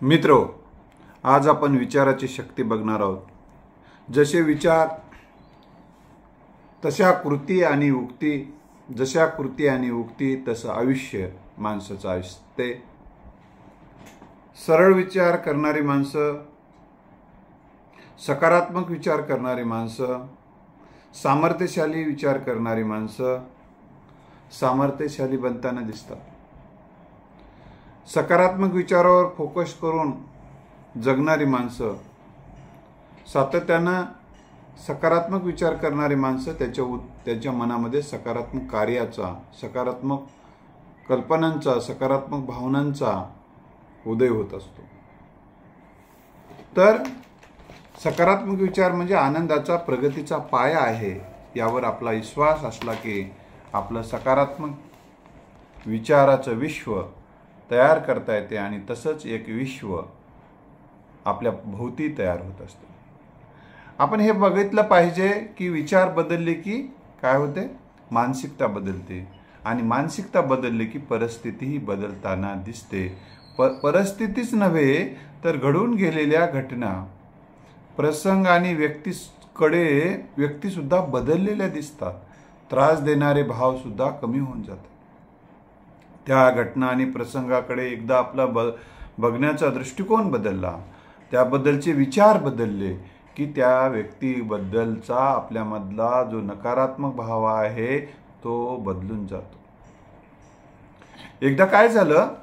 मित्रो, आज आपण विचाराची शक्ती बघणार आहोत. जसे विचार तशा कृती आणि उक्ती, जशा कृती आणि उक्ती तसं आयुष्य माणसाचं असते. सरळ विचार करणारी माणसं, सकारात्मक विचार करणारी माणसं, सामर्थ्यशाली विचार करणारी माणसं सामर्थ्यशाली बनताना दिसतात. सकारात्मक विचारावर फोकस करून जगणारी माणसं, सातत्यानं सकारात्मक विचार करणारी माणसं त्यांच्या मनामध्ये सकारात्मक कार्याचा, सकारात्मक कल्पनांचा, सकारात्मक भावनांचा उदय होत असतो. तर सकारात्मक विचार म्हणजे आनंदाचा, प्रगतीचा पाया आहे. यावर आपला विश्वास असला की आपलं सकारात्मक विचाराचं विश्व तयार करता येते आणि तसंच एक विश्व आपल्या भोवती तयार होत असते. आपण हे बघितलं पाहिजे की विचार बदलले की काय होते, मानसिकता बदलते आणि मानसिकता बदलली की परिस्थितीही बदलताना दिसते. परिस्थितीच नव्हे तर घडून गेलेल्या घटना, प्रसंग आणि व्यक्तीसुद्धा बदललेल्या दिसतात. त्रास देणारे भाव सुद्धा कमी होऊन जातात. त्या घटना आणि प्रसंगाकडे एकदा आपला बघण्याचा दृष्टिकोन बदलला, त्याबद्दलचे विचार बदलले की त्या व्यक्तीबद्दलचा आपल्यामधला जो नकारात्मक भाव आहे तो बदलून जातो. एकदा काय झालं,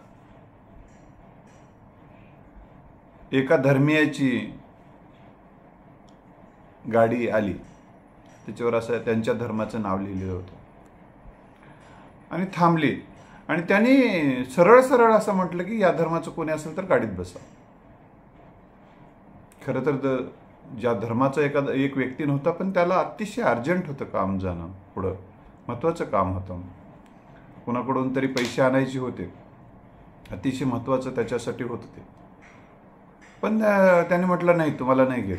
एका धर्मीयाची गाडी आली, त्याच्यावर असं त्यांच्या धर्माचं नाव लिहिलेलं होतं आणि थांबली आणि त्यांनी सरळ सरळ असं म्हटलं की या धर्माचं कोणी असेल तर गाडीत बसा. खरं तर ज्या धर्माचा एक व्यक्ती नव्हता, पण त्याला अतिशय अर्जंट होतं काम जाणं, पुढं महत्त्वाचं काम होतं, कोणाकडून तरी पैसे आणायचे होते, अतिशय महत्त्वाचं त्याच्यासाठी होतं ते. पण त्याने म्हटलं नाही, तुम्हाला नाही घेत.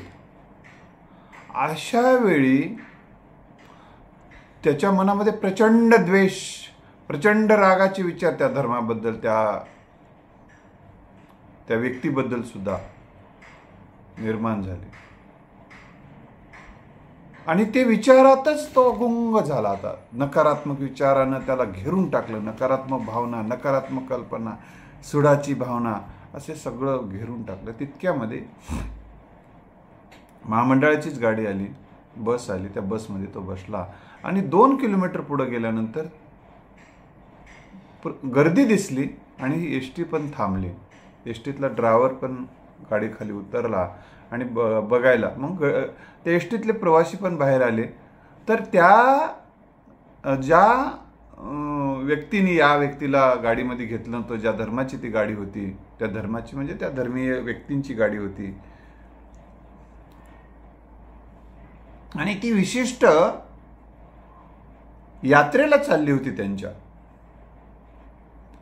अशा वेळी त्याच्या मनामध्ये प्रचंड द्वेष, प्रचंड रागाचे विचार त्या धर्माबद्दल, त्या व्यक्तीबद्दल सुद्धा निर्माण झाले आणि ते विचारातच तो गुंग झाला. आता नकारात्मक विचारानं त्याला घेरून टाकलं. नकारात्मक भावना, नकारात्मक कल्पना, सुडाची भावना असे सगळं घेरून टाकलं. तितक्यामध्ये महामंडळाचीच गाडी आली, बस आली. त्या बसमध्ये तो बसला आणि 2 किलोमीटर पुढे गेल्यानंतर गर्दी दिसली आणि एसटी पण थांबली. एसटीतला ड्रायव्हर पण गाडीखाली उतरला आणि बघायला. मग त्या एसटीतले प्रवासी पण बाहेर आले. तर ज्या व्यक्तीने या व्यक्तीला गाडीमध्ये घेतलं होतं, ज्या धर्माची ती गाडी होती, त्या धर्माची म्हणजे त्या धर्मीय व्यक्तींची गाडी होती आणि ती विशिष्ट यात्रेला चालली होती त्यांच्या.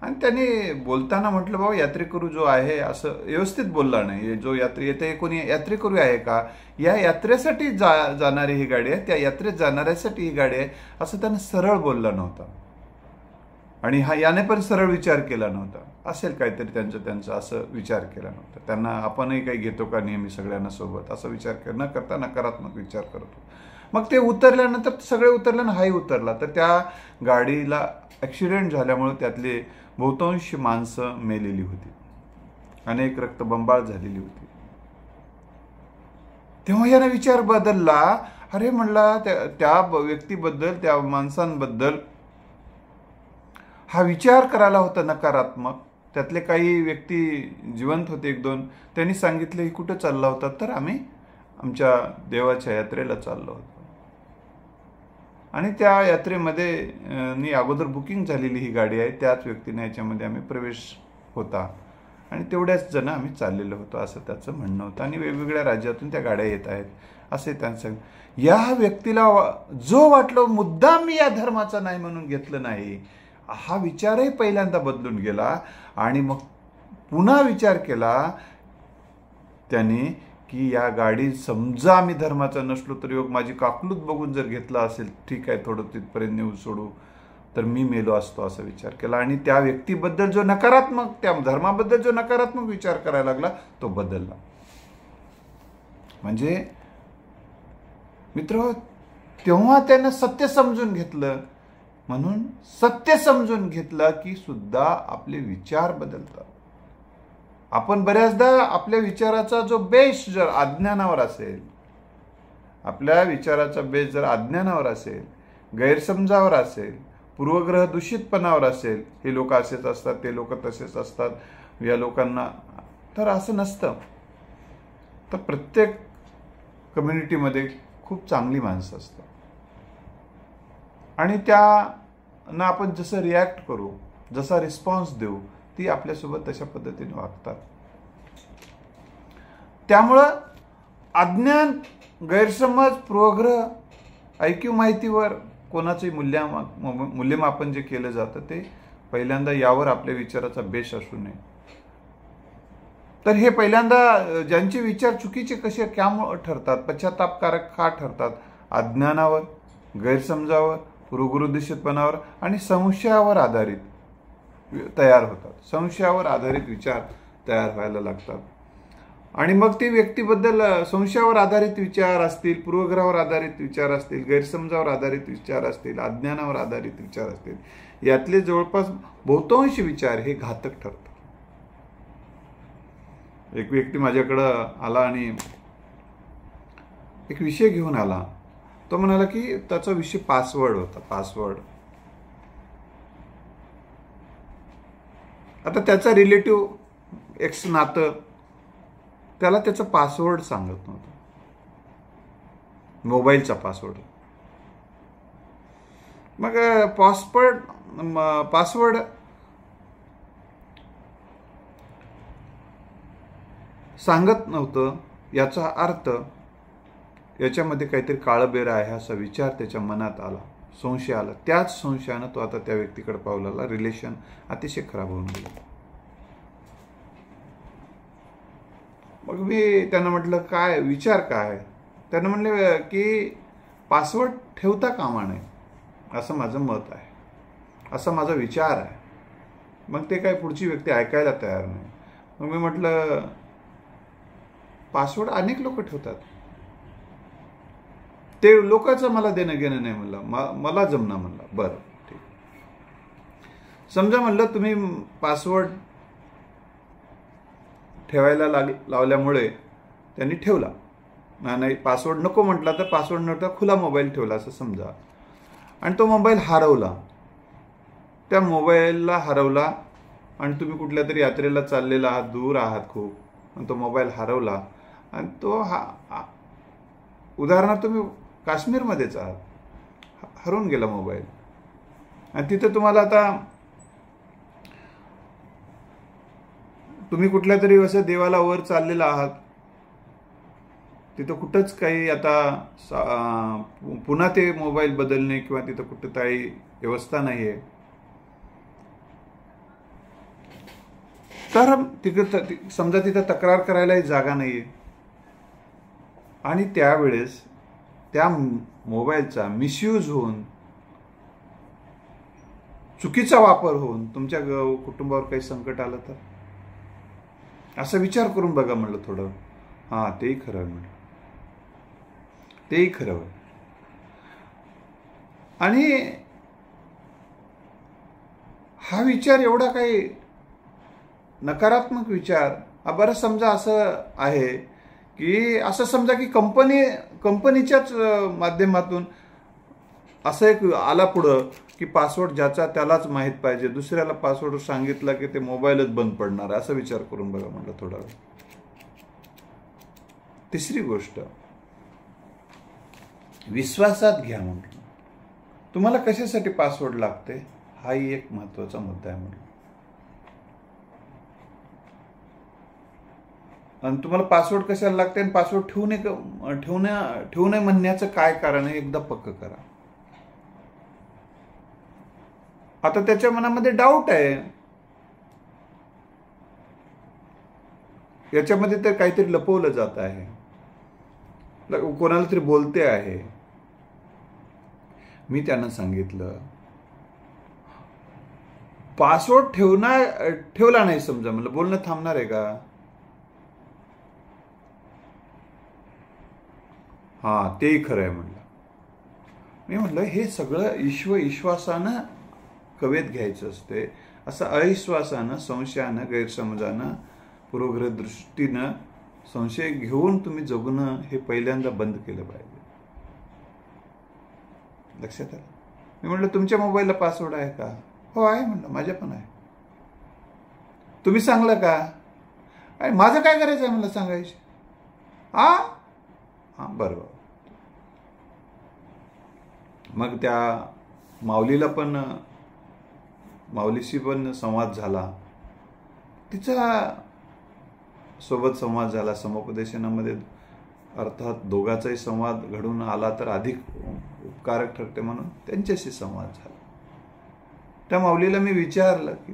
आणि त्याने बोलताना म्हटलं, बाबा यात्रेकरू जो आहे, असं व्यवस्थित बोलला नाही. जो येते कोणी यात्रेकरू आहे का, या यात्रेसाठी जाणारी ही गाडी आहे, त्या यात्रेत जाणाऱ्यासाठी ही गाडी आहे, असं त्यानं सरळ बोलला नव्हता. आणि याने पण सरळ विचार केला नव्हता. असेल काहीतरी त्यांचा असं विचार केला नव्हता. त्यांना आपणही काही घेतो का नेहमी सगळ्यांना सोबत, असा विचार न करता नकारात्मक विचार करतो. मग ते उतरल्यानंतर सगळे उतरल्यानं हाही उतरला. तर त्या गाडीला ॲक्सिडेंट झाल्यामुळे त्यातले बहुतांश माणसं मेलेली होती, अनेक रक्तबंबाळ झालेली होती. तेव्हा याने विचार बदलला. अरे म्हणला, त्या व्यक्तीबद्दल, त्या माणसांबद्दल हा विचार करायला होता नकारात्मक. त्यातले काही व्यक्ती जिवंत होते, 1-2. त्यांनी सांगितले, कुठं चालला होता, तर आम्ही आमच्या देवाच्या यात्रेला चाललो होतो आणि त्या यात्रेमध्ये अगोदर बुकिंग झालेली ही गाडी आहे, त्याच व्यक्तीने याच्यामध्ये आम्ही प्रवेश होता आणि तेवढ्याच जण आम्ही चाललेलो होतो, असं त्याचं म्हणणं होतं. आणि वेगवेगळ्या राज्यातून त्या गाड्या येत आहेत असे त्यांचं. या व्यक्तीला जो वाटलं मुद्दाम मी या धर्माचा नाही म्हणून घेतलं नाही, हा विचारही पहिल्यांदा बदलून गेला. आणि मग पुन्हा विचार केला त्याने की या गाडीत समजा मी धर्माचा नसलो तर योग माझी काकलूत बघून जर घेतला असेल, ठीक आहे, थोडं तिथपर्यंत नेऊ सोडू, तर मी मेलो असतो असा विचार केला. आणि त्या व्यक्तीबद्दल जो नकारात्मक, त्या धर्माबद्दल जो नकारात्मक विचार करायला लागला तो बदलला. म्हणजे मित्र, तेव्हा त्यानं सत्य समजून घेतलं. म्हणून सत्य समजून घेतलं की सुद्धा आपले विचार बदलतात. आपण बऱ्याचदा आपल्या विचाराचा जो बेस जर अज्ञानावर असेल, आपल्या विचाराचा बेस जर अज्ञानावर असेल, गैरसमजावर असेल, पूर्वग्रह दूषितपणावर असेल, हे लोक असेच असतात, ते लोक तसेच असतात, या लोकांना, तर असं नसतं. तर प्रत्येक कम्युनिटीमध्ये खूप चांगली माणसं असतात आणि त्यांना आपण जसं रिॲक्ट करू, जसा रिस्पॉन्स देऊ, ती आपल्यासोबत तशा पद्धतीने वागतात. त्यामुळं अज्ञान, गैरसमज, पूर्वग्रह, ऐकीव माहितीवर कोणाचे मूल्यमापन जे केलं जातं ते पहिल्यांदा यावर आपल्या विचाराचा बेस असू नये. तर हे पहिल्यांदा ज्यांचे विचार चुकीचे कसे त्यामुळे ठरतात, पश्चातापकारक का ठरतात, अज्ञानावर, गैरसमजावर, पूर्वग्रहदूषितपणावर आणि संशयावर आधारित तयार होतात. संशयावर आधारित विचार तयार व्हायला लागतात. आणि मग ते व्यक्तीबद्दल संशयावर आधारित विचार असतील, पूर्वग्रहावर आधारित विचार असतील, गैरसमजावर आधारित विचार असतील, अज्ञानावर आधारित विचार असतील, यातले जवळपास बहुतांश विचार हे घातक ठरतात. एक व्यक्ती माझ्याकडं आला आणि एक विषय घेऊन आला. तो म्हणाला की त्याचा विषय पासवर्ड होता. पासवर्ड. आता त्याचा रिलेटिव्ह एक्स नातं त्याला त्याचा पासवर्ड सांगत नव्हता, मोबाईलचा पासवर्ड. मग पासवर्ड सांगत नव्हतं याचा अर्थ याच्यामध्ये काहीतरी काळबेर आहे असा विचार त्याच्या मनात आला, संशय आला. त्याच संशयानं तो आता त्या व्यक्तीकडे पाहू लागला. रिलेशन अतिशय खराब होऊन गेलं. मग मी त्यांना म्हटलं काय विचार काय? त्यांना म्हणले की पासवर्ड ठेवता कामा नये असं माझं मत आहे, असा माझा विचार आहे. मग ते काय पुढची व्यक्ती ऐकायला तयार नाही. मग मी म्हटलं पासवर्ड अनेक लोक ठेवतात, ते लोकांचं मला देणं घेणं नाही. म्हणलं मला जमना. म्हणलं बरं ठीक. समजा म्हणलं तुम्ही पासवर्ड ठेवायला लावल्यामुळे त्यांनी ठेवला, नाही पासवर्ड नको म्हटला तर पासवर्ड नव्हता, खुला मोबाईल ठेवला असं समजा, आणि तो मोबाईल हरवला. त्या मोबाईलला हरवला आणि तुम्ही कुठल्या तरी यात्रेला चाललेला आहात, दूर आहात खूप, आणि तो मोबाईल हरवला. आणि तो उदाहरणार्थ तुम्ही काश्मीरमध्येच आहात, हरवून गेला मोबाईल. आणि तिथं तुम्हाला आता तुम्ही कुठल्या तरी असं देवाला वर चाललेला आहात, तिथं कुठंच काही आता पुन्हा ते मोबाईल बदलणे किंवा तिथं कुठं काही व्यवस्था नाही आहे. तर तिथं समजा तिथं तक्रार करायलाही जागा नाही आहे. आणि त्यावेळेस त्या मोबाईलचा मिसयूज होऊन, चुकीचा वापर होऊन तुमच्या कुटुंबावर काही संकट आलं तर असा विचार करून बघा. म्हणलं थोडं. हां तेही खरं आहे. म्हणलं तेही खरं आहे. आणि हा विचार एवढा काही नकारात्मक विचार, बरं समजा असं आहे की असं समजा की कंपनीच्याच माध्यमातून असं एक आला पुढं की पासवर्ड ज्याचा त्यालाच माहीत पाहिजे, दुसऱ्याला पासवर्ड सांगितला की ते मोबाईलच बंद पडणार, असा विचार करून बघा. म्हटलं थोडा वेळ. तिसरी गोष्ट, विश्वासात घ्या. म्हटलं तुम्हाला कशासाठी पासवर्ड लागते हाही एक महत्वाचा मुद्दा आहे. म्हटलं आणि तुम्हाला पासवर्ड कशाला लागते आणि पासवर्ड ठेवू नये म्हणण्याचं काय कारण आहे एकदा पक्क करा. आता त्याच्या मनामध्ये डाऊट आहे, याच्यामध्ये तर काहीतरी लपवलं जात आहे, कोणाला तरी बोलते आहे. मी त्यांना सांगितलं पासवर्ड ठेवला नाही समजा, म्हणलं बोलणं थांबणार आहे का? हा, तेही खरं आहे म्हणलं. मी म्हटलं हे सगळं विश्वासानं कवेत घ्यायचं असते, असं अविश्वासानं, संशयानं, गैरसमजानं, पूर्वग्रह दृष्टीनं संशय घेऊन तुम्ही जगणं हे पहिल्यांदा बंद केलं पाहिजे. लक्षात आलं? मी म्हटलं तुमच्या मोबाईलला पासवर्ड आहे का? हो आहे म्हणलं, माझ्या पण आहे. तुम्ही सांगलं का? अरे माझं काय करायचं आहे म्हणलं सांगायचं. हा बरोबर. मग त्या माऊलीशी पण संवाद झाला, तिचा सोबत संवाद झाला समुपदेशनामध्ये. अर्थात दोघांचाही संवाद घडून आला तर अधिक उपकारक ठरते म्हणून त्यांच्याशी संवाद झाला. त्या माऊलीला मी विचारलं की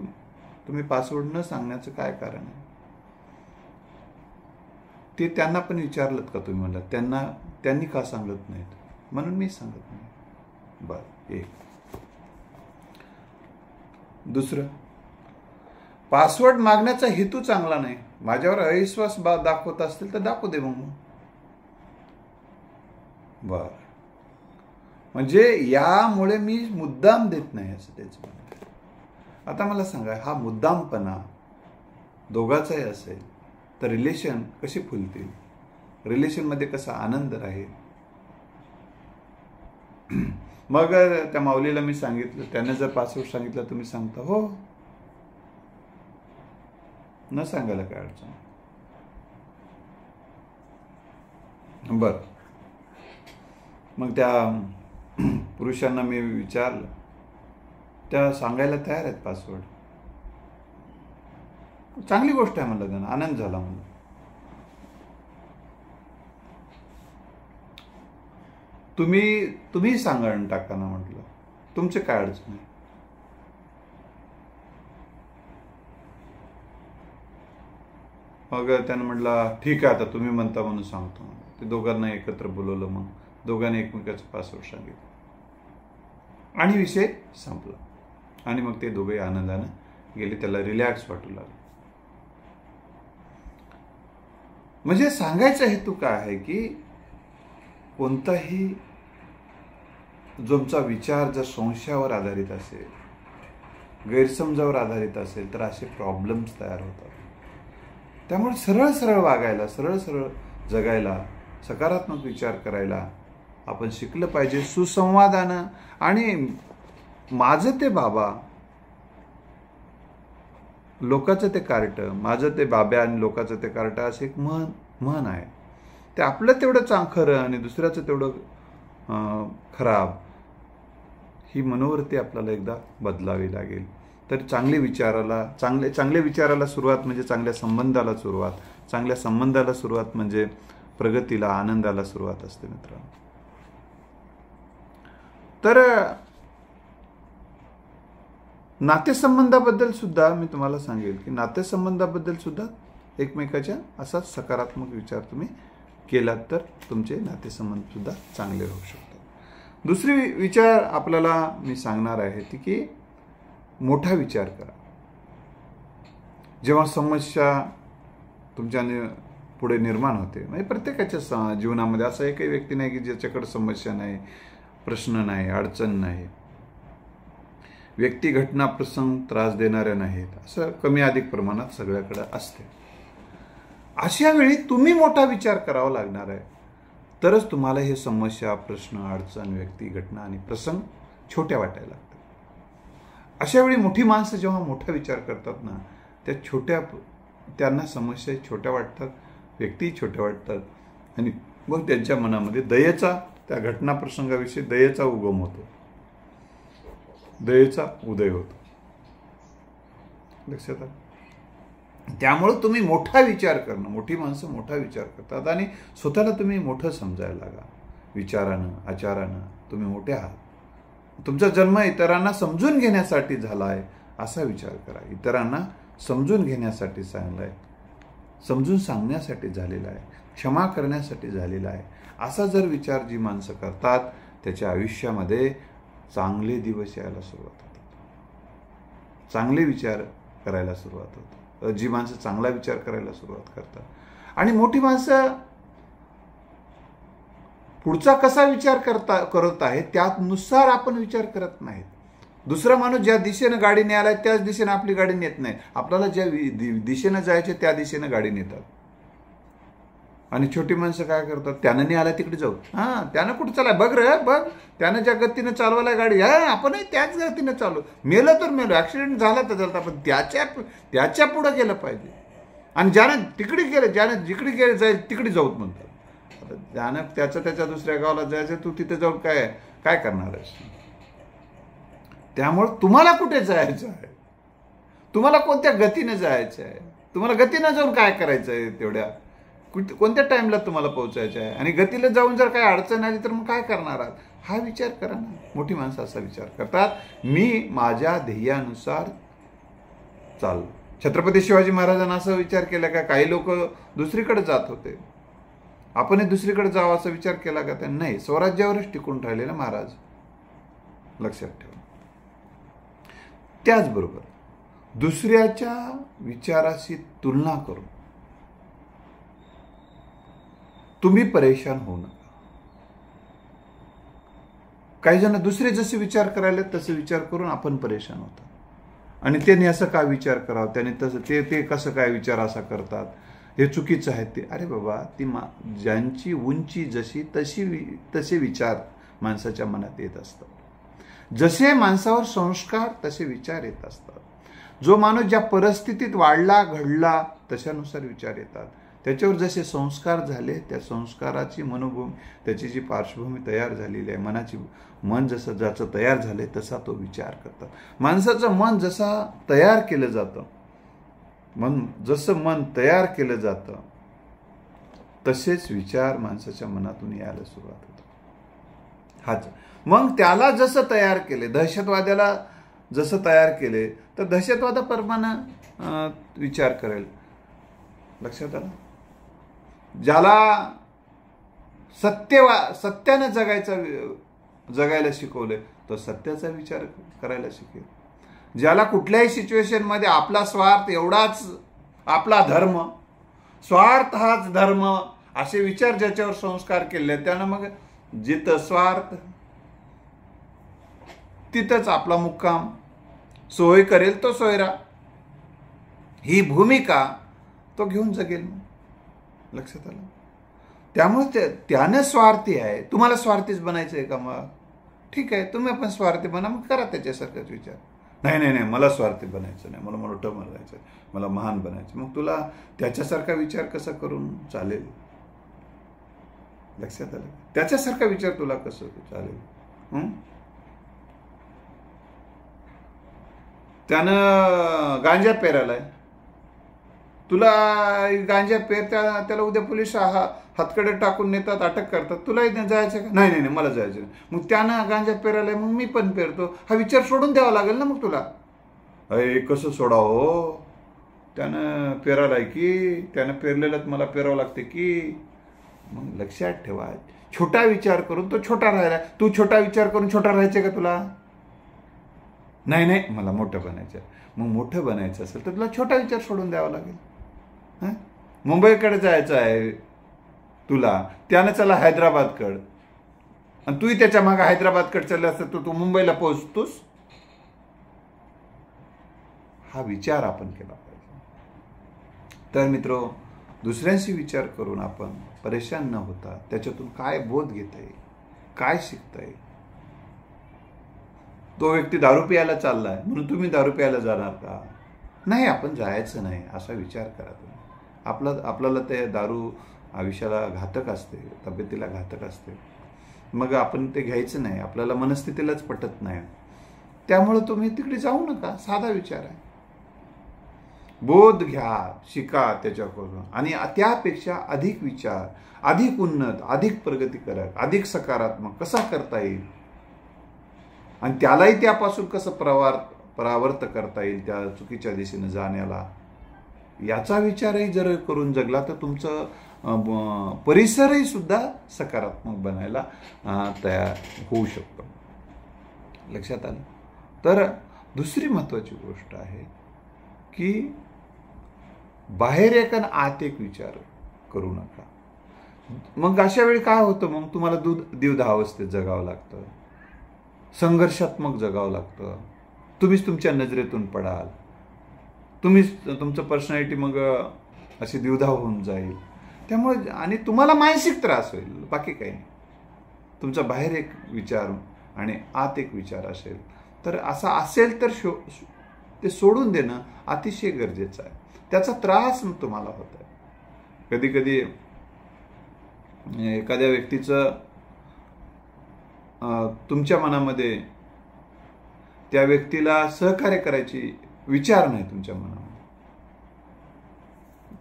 तुम्ही पासवर्ड न सांगण्याचं काय कारण आहे? ते त्यांना पण विचारलं का तुम्ही? म्हणलं त्यांनी का सांगत नाहीत? म्हणून मी सांगत नाही. बरं, एक. दुसरं, पासवर्ड मागण्याचा हेतू चांगला नाही. माझ्यावर अविश्वास दाखवत असतील तर दाखवू दे मग. बर, म्हणजे यामुळे मी मुद्दाम देत नाही असं त्याचं म्हणणं. आता मला सांगा, हा मुद्दामपणा दोघाचाही असेल तर रिलेशन कशी फुलतील? रिलेशनमध्ये कसा आनंद राहील? मग त्या माऊलीला मी सांगितलं, त्याने जर पासवर्ड सांगितलं तुम्ही सांगता? हो. न सांगायला काय अडचण? बर. मग त्या पुरुषांना मी विचारलं, त्या सांगायला तयार आहेत पासवर्ड. चांगली गोष्ट आहे म्हणलं, त्यांना आनंद झाला म्हणून. तुम्ही सांगा टाका ना म्हटलं, तुमचे काय अडचण आहे? मग त्यानं म्हटलं ठीक आहे, आता तुम्ही म्हणता म्हणून सांगतो. ते दोघांना एकत्र बोलवलं, मग दोघांनी एकमेकाचं पासवर्ड सांगितलं आणि विषय संपला. आणि मग ते दोघे आनंदानं गेले, त्याला रिलॅक्स वाटू लागलं. म्हणजे सांगायचा हेतू काय आहे की कोणताही तुमचा विचार जर संशयावर आधारित असेल, गैरसमजावर आधारित असेल तर असे प्रॉब्लेम्स तयार होतात. त्यामुळे सरळ सरळ वागायला, सरळ सरळ जगायला, सकारात्मक विचार करायला आपण शिकलं पाहिजे, सुसंवादानं. आणि माझं ते बाबा, लोकांचं ते कार्ट, माझं ते बाब्या आणि लोकांचं ते कार्ट, असं एक म्हण आहे. ते आपलं तेवढं खरं आणि दुसऱ्याचं तेवढं खराब, ही मनोवृत्ती आपल्याला एकदा बदलावी लागेल. तर चांगल्या विचाराला सुरुवात म्हणजे चांगल्या संबंधाला सुरुवात, चांगल्या संबंधाला सुरुवात म्हणजे प्रगतीला, आनंदाला सुरुवात असते मित्रांनो. तर नातेसंबंधाबद्दल सुद्धा मी तुम्हाला सांगेल की नातेसंबंधाबद्दल सुद्धा एकमेकाच्या असाच सकारात्मक विचार तुम्ही केलात तर तुमचे नातेसंबंध सुद्धा चांगले होऊ शकतात. दुसरी विचार आपल्याला मी सांगणार आहे ती की मोठा विचार करा. जेव्हा समस्या तुमच्या पुढे निर्माण होते, म्हणजे प्रत्येकाच्या जीवनामध्ये असं एकही व्यक्ती नाही की ज्याच्याकडे समस्या नाही, प्रश्न नाही, अडचण नाही. व्यक्ती, घटना, प्रसंग त्रास देणाऱ्या नाहीत, असं कमी अधिक प्रमाणात सगळ्याकडे असते. अशा वेळी तुम्ही मोठा विचार करावा लागणार आहे, तरच तुम्हाला हे समस्या, प्रश्न, अडचण, व्यक्ती, घटना आणि प्रसंग छोट्या वाटायला लागतात. अशा वेळी मोठी माणसं जेव्हा मोठा विचार करतात ना, त्यांना समस्या छोट्या वाटतात, व्यक्ती छोट्या वाटतात आणि मग त्यांच्या मनामध्ये दयेचा, त्या घटना प्रसंगाविषयी दयेचा उगम होतो, दयेचा उदय होतो. लक्षात आलं? त्यामुळे तुम्ही मोठा विचार करणं, मोठी माणसं मोठा विचार करतात आणि स्वतःला तुम्ही मोठं समजायला लागा. विचारानं, आचारानं तुम्ही मोठे आहात. तुमचा जन्म इतरांना समजून घेण्यासाठी झाला आहे असा विचार करा. इतरांना समजून घेण्यासाठी चांगला आहे, समजून सांगण्यासाठी झालेला आहे, क्षमा करण्यासाठी झालेला आहे, असा जर विचार जी माणसं करतात त्याच्या आयुष्यामध्ये चांगले दिवस यायला सुरुवात होतात. चांगले विचार करायला सुरुवात होते. जी माणसं चांगला विचार करायला सुरुवात करतात आणि मोठी माणसं पुढचा कसा विचार करत आहे त्यानुसार आपण विचार करत नाहीत. दुसरा माणूस ज्या दिशेनं गाडीने आलाय त्याच दिशेने आपली गाडी नेत नाही. आपल्याला ज्या दिशेनं जायचे त्या दिशेनं गाडी नेतात. आणि छोटी माणसं काय करतात, त्यानं नाही आला तिकडे जाऊ, त्यानं कुठं चालाय बघ रे बघ, त्यानं ज्या गतीनं चालवायला गाडी आपणही त्याच गतीनं चालू, मेलं तर मेलो, ऍक्सिडेंट झाला तर झाला, पण त्याच्या पुढे गेलं पाहिजे. आणि ज्यानं तिकडे गेलं, ज्यानं जिकडे गेलं जाईल तिकडे जाऊत म्हणतात. ज्यानं त्याच्या दुसऱ्या गावाला जायचं, तू तिथे जाऊन काय करणार आहेस. त्यामुळे तुम्हाला कुठे जायचं आहे, तुम्हाला कोणत्या गतीनं जायचं आहे, तुम्हाला गतीनं जाऊन काय करायचं आहे, तेवढ्या कोणत्या टाइमला तुम्हाला पोहोचायचं आहे. आणि गतीला जाऊन जर काही अडचण आली तर मग काय करणार आहात, हा विचार करा ना. मोठी माणसं असा विचार करतात, मी माझ्या ध्येयानुसार चाललो. छत्रपती शिवाजी महाराजांना असा विचार केला का, काही लोक दुसरीकडे जात होते, आपणही दुसरीकडे जावं असा विचार केला का, त्यांनी नाही, स्वराज्यावरच टिकून राहिलेला महाराज. लक्षात ठेवा. त्याचबरोबर दुसऱ्याच्या विचाराशी तुलना करून तुम्ही परेशान होऊ नका. काही जण दुसरे जसे विचार करायला तसे विचार करून आपण परेशान होतात. आणि त्याने असं काय विचार करावं, त्याने तसं ते कसं काय विचार असा करतात, हे चुकीचं आहे ते. अरे बाबा, ज्यांची उंची जशी तसे विचार माणसाच्या मनात येत असतात. जसे माणसावर संस्कार तसे विचार येत असतात. जो माणूस ज्या परिस्थितीत वाढला घडला तशानुसार विचार येतात. त्याच्यावर जसे संस्कार झाले त्या संस्काराची मनोभूमी, त्याची जी पार्श्वभूमी तयार झालेली आहे, मन जसं ज्याचं तयार झालंय तसा तो विचार करतात. माणसाचं मन जसा तयार केलं जातं, जसं मन तयार केलं जातं तसेच विचार माणसाच्या मनातून यायला सुरुवात होते. हाच मग त्याला जसं तयार केले, दहशतवाद्याला जसं तयार केले तर दहशतवादाप्रमाणे विचार करेल. लक्षात आलं. ज्याला सत्यानं जगायला शिकवले तो सत्याचा विचार करायला शिकेल. ज्याला कुठल्याही सिच्युएशन मध्ये आपला स्वार्थ एवढाच आपला धर्म, स्वार्थ हाच धर्म, असे विचार ज्याच्यावर संस्कार केले त्यानं मग जिथं स्वार्थ तिथंच आपला मुक्काम, सोय करेल तो सोयरा, ही भूमिका तो घेऊन जगेल. लक्षात आलं. त्यामुळे त्यानं स्वार्थी आहे, तुम्हाला स्वार्थीच बनायचं आहे का, मग ठीक आहे, तुम्ही पण स्वार्थी बना, मग करा त्याच्यासारखाच विचार. नाही मला स्वार्थी बनायचं नाही, मला मोठं बनायचं, मला महान बनायचं. मग तुला त्याच्यासारखा विचार कसा करून चालेल. लक्षात आलं. त्याच्यासारखा विचार तुला कसं चालेल. त्यानं गांजा पेरायलाय, तुला गांजा पेर, त्याला उद्या पोलीस हातकडे टाकून नेतात, अटक करतात, तुलाही जायचं का, नाही मला जायचं नाही. मग त्यानं गांजा पेरायलाय, मग मी पण पेरतो, हा विचार सोडून द्यावा लागेल ना मग तुला. अरे कसं सोडा हो, त्यानं पेरायलाय की, त्यानं पेरलेलं मला पेरावं लागते की. मग लक्षात ठेवा, छोटा विचार करून तो छोटा राहिला. तू छोटा विचार करून छोटा राहायचे का तुला. नाही मला मोठं बनायचं. मग मोठं बनायचं असेल तर तुला छोटा विचार सोडून द्यावा लागेल. मुंबईकडे जायचं आहे तुला, त्यानं चला हैदराबादकडे, आणि तूही त्याच्या मागे हैदराबादकडे चालला असतं तर तू मुंबईला पोहोचतोस. हा विचार आपण केला पाहिजे. तर मित्रो, दुसऱ्यांशी विचार करून आपण परेशान न होता त्याच्यातून काय बोध घेता येईल, काय शिकता येईल. तो व्यक्ती दारू प्यायला चाललाय म्हणून तुम्ही दारू प्यायला जाणार का, नाही, आपण जायचं नाही असा विचार करा तुम्ही. आपल्याला ते दारू आयुष्याला घातक असते, तब्येतीला घातक असते, मग आपण ते घ्यायचं नाही, आपल्याला मनस्थितीलाच पटत नाही. त्यामुळे तुम्ही तिकडे जाऊ नका. साधा विचार आहे. बोध घ्या, शिका त्याच्याकडून, आणि त्यापेक्षा अधिक विचार, अधिक उन्नत, अधिक प्रगतीकारक, अधिक सकारात्मक कसा करता येईल, आणि त्यालाही त्यापासून कसं परावर्त करता येईल त्या चुकीच्या दिशेने जाण्याला, याचा विचारही जर करून जगला तर तुमचं परिसरही सुद्धा सकारात्मक बनायला तयार होऊ शकतो. लक्षात आलं. तर दुसरी महत्त्वाची गोष्ट आहे की बाहेर एक आणि आत एक विचार करू नका. मग अशा वेळी काय होतं, मग तुम्हाला द्विधावस्थेत जगावं लागतं, संघर्षात्मक जगावं लागतं. तुम्हीच तुमच्या नजरेतून पडाल, तुमचं पर्सनॅलिटी मग अशी द्विधा होऊन जाईल. त्यामुळे आणि तुम्हाला मानसिक त्रास होईल, बाकी काही नाही. तुमचा बाहेर एक विचार आणि आत एक विचार असेल तर असं असेल तर ते सोडून देणं अतिशय गरजेचं आहे. त्याचा त्रास तुम्हाला होत आहे. कधी कधी एखाद्या व्यक्तीचं तुमच्या मनामध्ये त्या व्यक्तीला सहकार्य करायची विचार नाही तुमच्या मनामध्ये,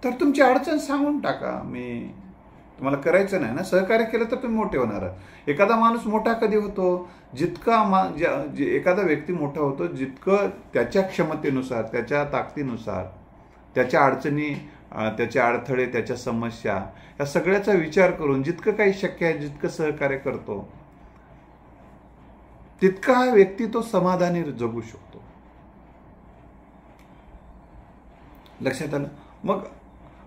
तर तुमची अडचण सांगून टाका. मी तुम्हाला करायचं नाही ना, सहकार्य केलं तर तुम्ही मोठे होणार आहात. एखादा माणूस मोठा कधी होतो, एखादा व्यक्ती मोठा होतो जितकं त्याच्या क्षमतेनुसार, त्याच्या ताकदीनुसार, त्याच्या अडचणी, त्याचे अडथळे, त्याच्या समस्या या सगळ्याचा विचार करून जितकं काही शक्य आहे, जितकं सहकार्य करतो, तितका हा व्यक्ती तो समाधानी जगू शकतो. लक्षात आलं? मग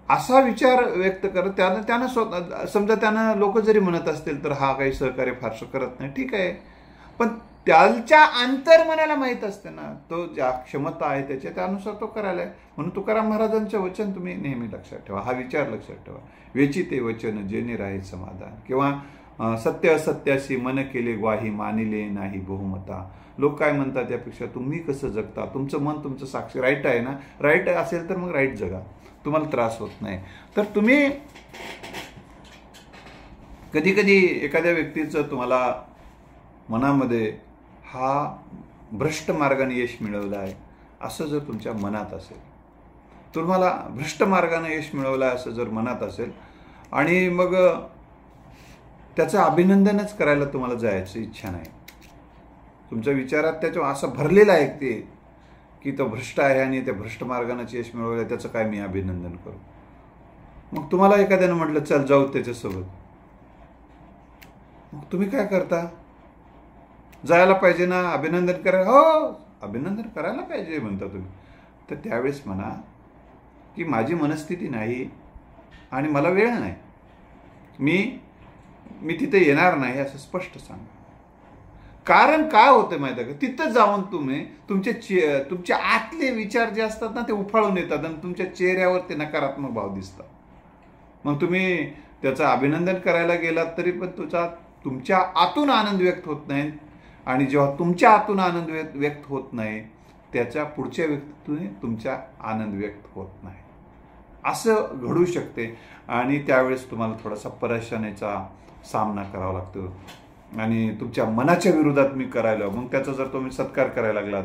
असा विचार व्यक्त करत त्यानं स्वतः, समजा त्यानं लोक जरी म्हणत असतील तर हा काही सहकार्य फारसं करत नाही, ठीक आहे, पण त्याच्या अंतर्मनाला माहीत असते ना, तो ज्या क्षमता आहे त्यानुसार तो करायला आहे. म्हणून तुकाराम महाराजांचं वचन तुम्ही नेहमी लक्षात ठेवा, हा विचार लक्षात ठेवा. वेचिते वचन जेणे राहे समाधान, किंवा सत्य असत्याशी मन केले ग्वाही, मानिले नाही बहुमता. लोक काय म्हणतात यापेक्षा तुम्ही कसं जगता, तुमचं मन तुमचं साक्षी राईट आहे ना, राईट असेल तर मग राईट जगा, तुम्हाला त्रास होत नाही. तर तुम्ही कधी कधी एखाद्या व्यक्तीचं तुम्हाला मनामध्ये हा भ्रष्ट मार्गाने यश मिळवलं आहे असं जर तुमच्या मनात असेल, तुम्हाला भ्रष्ट मार्गाने यश मिळवलं आहे असं जर मनात असेल, आणि मग त्याचं अभिनंदनच करायला तुम्हाला जायची इच्छा नाही, तुमच्या विचारात त्याच्या असं भरलेलं आहे ते की तो भ्रष्ट आहे आणि त्या भ्रष्ट मार्गाने यश मिळवलं, त्याचं काय मी अभिनंदन करू. मग तुम्हाला एखाद्यानं म्हटलं चल जाऊ त्याच्यासोबत, मग तुम्ही काय करता, जायला पाहिजे ना, अभिनंदन करायला, हो अभिनंदन करायला पाहिजे म्हणता तुम्ही. तर त्यावेळेस म्हणा की माझी मनस्थिती नाही आणि मला वेळ नाही, मी तिथे येणार नाही असं स्पष्ट सांगा. कारण काय होतं माहिती आहे का, तिथं जाऊन तुम्ही तुमचे आतले विचार जे असतात ना ते उफाळून येतात आणि तुमच्या चेहऱ्यावर ते नकारात्मक भाव दिसतात. मग तुम्ही त्याचं अभिनंदन करायला गेलात तरी पण तुमच्या आतून आनंद व्यक्त होत नाही, आणि जेव्हा तुमच्या आतून आनंद व्यक्त होत नाही त्याच्या पुढच्या व्यक्तीतून तुमचा आनंद व्यक्त होत नाही, असं घडू शकते. आणि त्यावेळेस तुम्हाला थोडासा परेशानीचा सामना करावा लागतो आणि तुमच्या मनाच्या विरोधात मी करायला, मग त्याचा जर तुम्ही सत्कार करायला लागलात,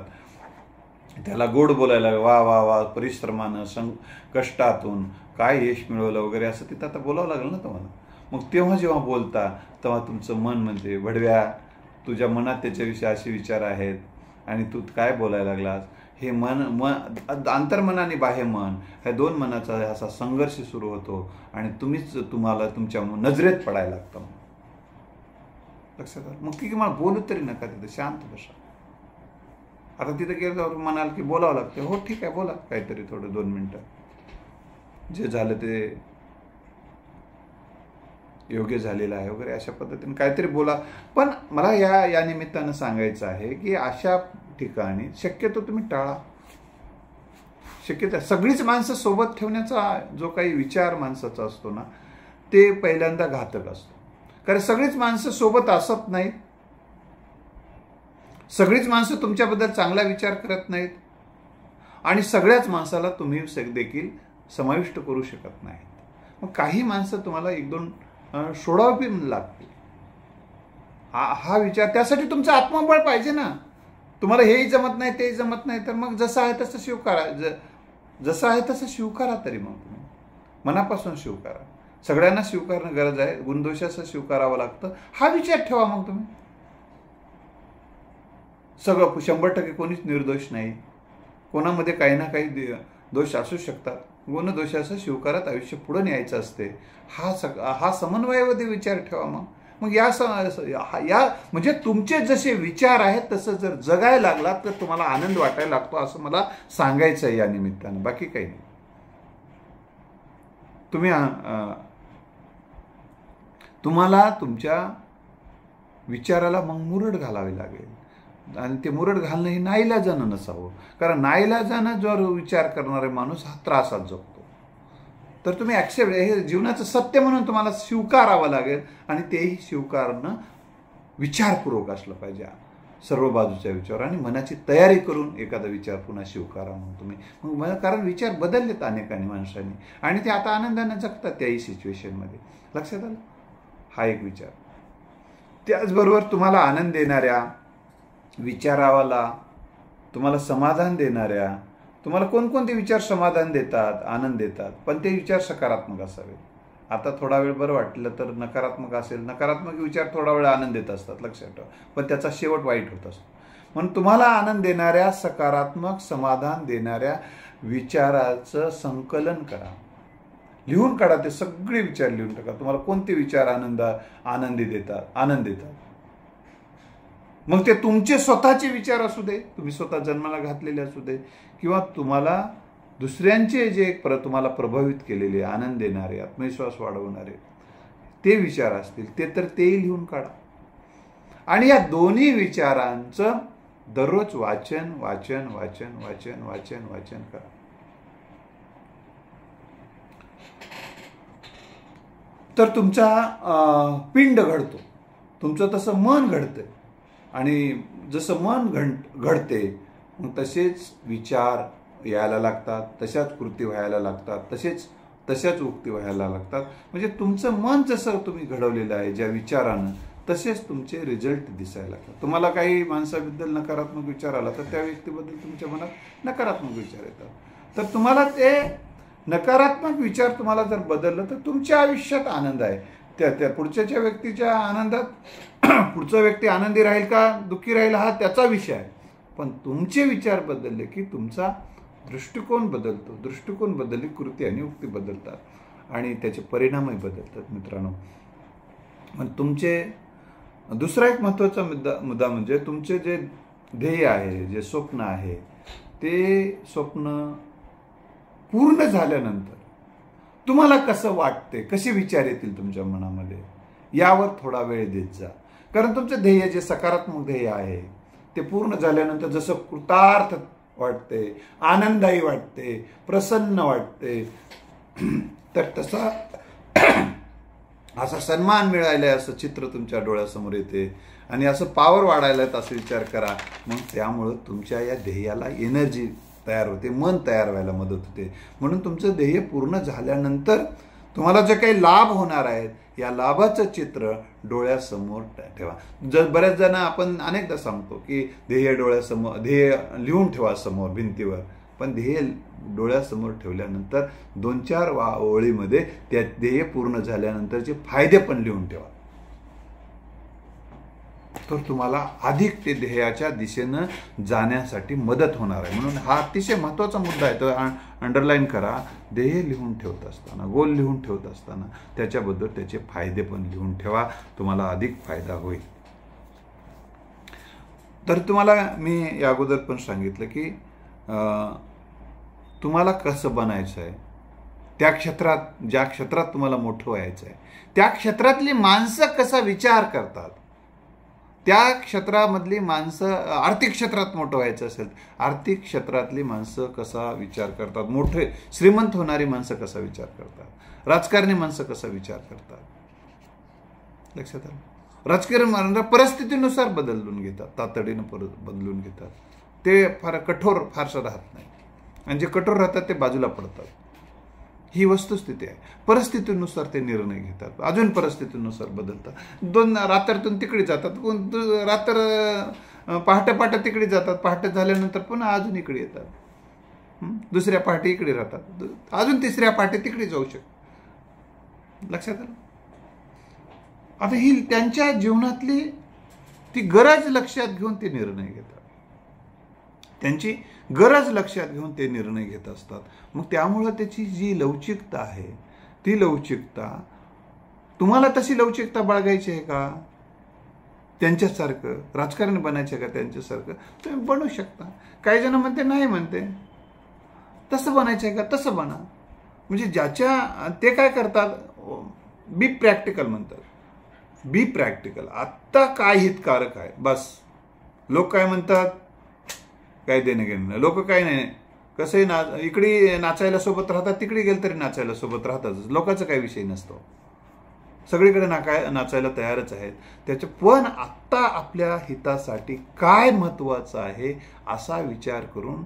त्याला गोड बोलायला, वा वा वा परिश्रमानं कष्टातून काय यश मिळवलं वगैरे असं तिथं आता बोलावं लागलं ना तुम्हाला. मग तेव्हा जेव्हा बोलता तेव्हा तुमचं मन म्हणते भडव्या, तुझ्या मनात त्याच्याविषयी असे विचार आहेत आणि तू काय बोलायला लागलास. हे अंतर्मन आणि बाह्यमन ह्या दोन मनाचा असा संघर्ष सुरू होतो आणि तुम्हाला तुमच्या नजरेत पडायला लागतं. लक्षात आलं? मग की मला बोलू तरी नका, तिथे शांत बसा. आता तिथे गेल्यावर म्हणाल की बोलावं लागतं, हो ठीक आहे बोला काहीतरी थोडं 2 मिनिटं, जे झालं ते योग्य झालेलं आहे वगैरे अशा पद्धतीने काहीतरी बोला. पण मला या निमित्तानं सांगायचं आहे की अशा ठिकाणी शक्यतो तुम्ही टाळा. शक्यतो सगळीच माणसं सोबत ठेवण्याचा जो काही विचार माणसाचा असतो ना ते पहिल्यांदा घातक असतो. कारण सगळीच माणसं सोबत असत नाहीत, सगळीच माणसं तुमच्याबद्दल चांगला विचार करत नाहीत, आणि सगळ्याच माणसाला तुम्ही देखील समाविष्ट करू शकत नाहीत. मग काही माणसं तुम्हाला 1-2 सोडावी लागतील. हा विचार, त्यासाठी तुमचं आत्मबळ पाहिजे ना. तुम्हाला हेही जमत नाही तेही जमत नाही तर मग जसं आहे तसं स्वीकारा, जसं आहे तसं स्वीकारा. तरी मग तुम्ही मनापासून स्वीकारा. सगळ्यांना स्वीकारणं गरज आहे, गुणदोषाचं स्वीकारावं लागतं, हा विचार ठेवा. मग तुम्ही सगळं 100% कोणीच निर्दोष नाही, कोणामध्ये काही ना काही दोष असू शकतात. गुणदोषाचं स्वीकारत आयुष्य पुढे न्यायचं असते. हा समन्वयामध्ये विचार ठेवा. मग मग या म्हणजे तुमचे जसे विचार आहेत तसं जर जगायला लागलात तर तुम्हाला आनंद वाटायला लागतो, असं मला सांगायचं आहे या निमित्तानं, बाकी काही नाही. तुम्हाला तुमच्या विचाराला मग मुरड घालावी लागेल, आणि ते मुरड घालणं हे नाईलाजानं नसावं, कारण नाईलाजानं जर विचार करणारे माणूस हा त्रासात जगतो. तर तुम्ही ॲक्सेप्ट, हे जीवनाचं सत्य म्हणून तुम्हाला स्वीकारावं लागेल, आणि तेही स्वीकारणं विचारपूर्वक असलं पाहिजे, सर्व बाजूचा विचार, आणि मनाची तयारी करून एखादा विचार पुन्हा स्वीकारा मग तुम्ही. मग कारण विचार बदललेत अनेकांनी माणसांनी, आणि ते आता आनंदाने जगतात त्याही सिच्युएशनमध्ये. लक्षात आलं? हा एक विचार. त्याचबरोबर तुम्हाला आनंद देणाऱ्या विचारावाला, तुम्हाला समाधान देणाऱ्या, तुम्हाला कोणकोणते विचार समाधान देतात, आनंद देतात, पण ते विचार सकारात्मक असावे. आता थोडा वेळ बरं वाटलं तर नकारात्मक असेल, नकारात्मक विचार थोडा वेळ आनंद देत असतात, लक्षात ठेवा, पण त्याचा शेवट वाईट होत असतो. म्हणून तुम्हाला आनंद देणाऱ्या, सकारात्मक समाधान देणाऱ्या विचाराचं संकलन करा, लिहून काढा. ते सगळे विचार लिहून टाका. तुम्हाला कोणते विचार आनंद देतात. मग ते तुमचे स्वतःचे विचार असू दे, तुम्ही स्वतः जन्माला घातलेले असू दे, किंवा तुम्हाला दुसऱ्यांचे जे तुम्हाला प्रभावित केलेले, आनंद देणारे, आत्मविश्वास वाढवणारे ते विचार असतील, ते तर तेही लिहून काढा. आणि या दोन्ही विचारांचं दररोज वाचन करा. तर तुमचा पिंड घडतो, तुमचं तसं मन घडतंय, आणि जसं मन घडते मग तसेच विचार यायला लागतात, तशाच कृती व्हायला लागतात, तशाच उक्ती व्हायला लागतात. म्हणजे तुमचं मन जसं तुम्ही घडवलेलं आहे ज्या विचारानं, तसेच तुमचे रिझल्ट दिसायला लागतात. तुम्हाला काही माणसाबद्दल नकारात्मक विचार आला तर त्या व्यक्तीबद्दल तुमच्या मनात नकारात्मक विचार येतात. तर तुम्हाला ते नकारात्मक विचार तुम्हाला जर बदललं तर तुमच्या आयुष्यात आनंद आहे. त्या पुढच्या व्यक्तीच्या आनंदात पुढचा व्यक्ती आनंदी राहील का दुःखी राहील हा त्याचा विषय आहे, पण तुमचे विचार बदलले की तुमचा दृष्टिकोन बदलतो. दृष्टिकोन बदलली कृती आणि उक्ती बदलतात आणि त्याचे परिणामही बदलतात मित्रांनो. मग तुमचे दुसरा एक महत्त्वाचा मुद्दा म्हणजे तुमचे जे ध्येय आहे, जे स्वप्न आहे, ते स्वप्न पूर्ण झाल्यानंतर तुम्हाला कसं वाटते, कसे विचार येतील तुमच्या मनामध्ये, यावर थोडा वेळ देत जा. कारण तुमचं ध्येय जे सकारात्मक ध्येय आहे ते पूर्ण झाल्यानंतर जसं कृतार्थ वाटते, आनंदायी वाटते, प्रसन्न वाटते, तर तसा असा सन्मान मिळायला असं चित्र तुमच्या डोळ्यासमोर येते आणि असं पावर वाढायला असं विचार करा. मग त्यामुळं तुमच्या या ध्येयाला एनर्जी तयार होते, मन तयार व्हायला मदत होते. म्हणून तुमचं ध्येय पूर्ण झाल्यानंतर तुम्हाला जे काही लाभ होणार आहेत या लाभाचं चित्र डोळ्यासमोर ठेवा. बऱ्याच जण आपण अनेकदा सांगतो की ध्येय डोळ्यासमोर, ध्येय लिहून ठेवा समोर भिंतीवर, पण ध्येय डोळ्यासमोर ठेवल्यानंतर 2-4 ओळीमध्ये त्या ध्येय पूर्ण झाल्यानंतरचे फायदे पण लिहून ठेवा. तर तुम्हाला अधिक ते ध्येयाच्या दिशेनं जाण्यासाठी मदत होणार आहे. म्हणून हा अतिशय महत्त्वाचा मुद्दा आहे, तो अंडरलाईन करा. ध्येय लिहून ठेवत असताना, गोल लिहून ठेवत असताना त्याच्याबद्दल त्याचे फायदे पण लिहून ठेवा, तुम्हाला अधिक फायदा होईल. तर तुम्हाला मी या अगोदर पण सांगितलं की तुम्हाला कसं बनायचं आहे, त्या क्षेत्रात, ज्या क्षेत्रात तुम्हाला मोठं व्हायचं आहे त्या क्षेत्रातली माणसं कसा विचार करतात, त्या क्षेत्रामधली माणसं, आर्थिक क्षेत्रात मोठं व्हायचं असेल आर्थिक क्षेत्रातली माणसं कसा विचार करतात, मोठे श्रीमंत होणारी माणसं कसा विचार करतात, राजकारणी माणसं कसा विचार करतात, लक्षात आलं. राजकारण परिस्थितीनुसार बदलून घेतात, तातडीनं बदलून घेतात. ते फार कठोर फारसं राहत नाही, आणि जे कठोर राहतात ते बाजूला पडतात. ही वस्तुस्थिती आहे. परिस्थितीनुसार ते निर्णय घेतात, अजून परिस्थितीनुसार बदलतात. रात्रीतून तिकडे जातात, पहाटे तिकडे जातात, पहाटे झाल्यानंतर पुन्हा अजून इकडे येतात, दुसऱ्या पहाटे इकडे राहतात, अजून तिसऱ्या पहाटे तिकडे जाऊ शकतात. लक्षात आलं. आता ही त्यांच्या जीवनातली ती गरज लक्षात घेऊन ते निर्णय घेतात, त्यांची गरज लक्षात घेऊन ते निर्णय घेत असतात. मग त्यामुळं त्याची जी लवचिकता आहे ती लवचिकता तुम्हाला तशी लवचिकता बाळगायची आहे का? त्यांच्यासारखं राजकारणी बनायचं का त्यांच्यासारखं? तुम्ही बनवू शकता. काही जण म्हणते नाही, म्हणते तसं बनायचं आहे का? तसं बना. म्हणजे ज्याच्या ते काय करतात, बी प्रॅक्टिकल म्हणतात. बी प्रॅक्टिकल. आत्ता काय हितकारक आहे बस. लोक काय म्हणतात काय देणं घेणं. लोक काय नाही, कसंही इकडे नाचायला सोबत राहतात, तिकडे गेलं तरी नाचायला सोबत राहतात. लोकांचा काही विषय नसतो, सगळीकडे नाचायला तयारच आहेत. त्याच्या पण आत्ता आपल्या हितासाठी काय महत्त्वाचं आहे असा विचार करून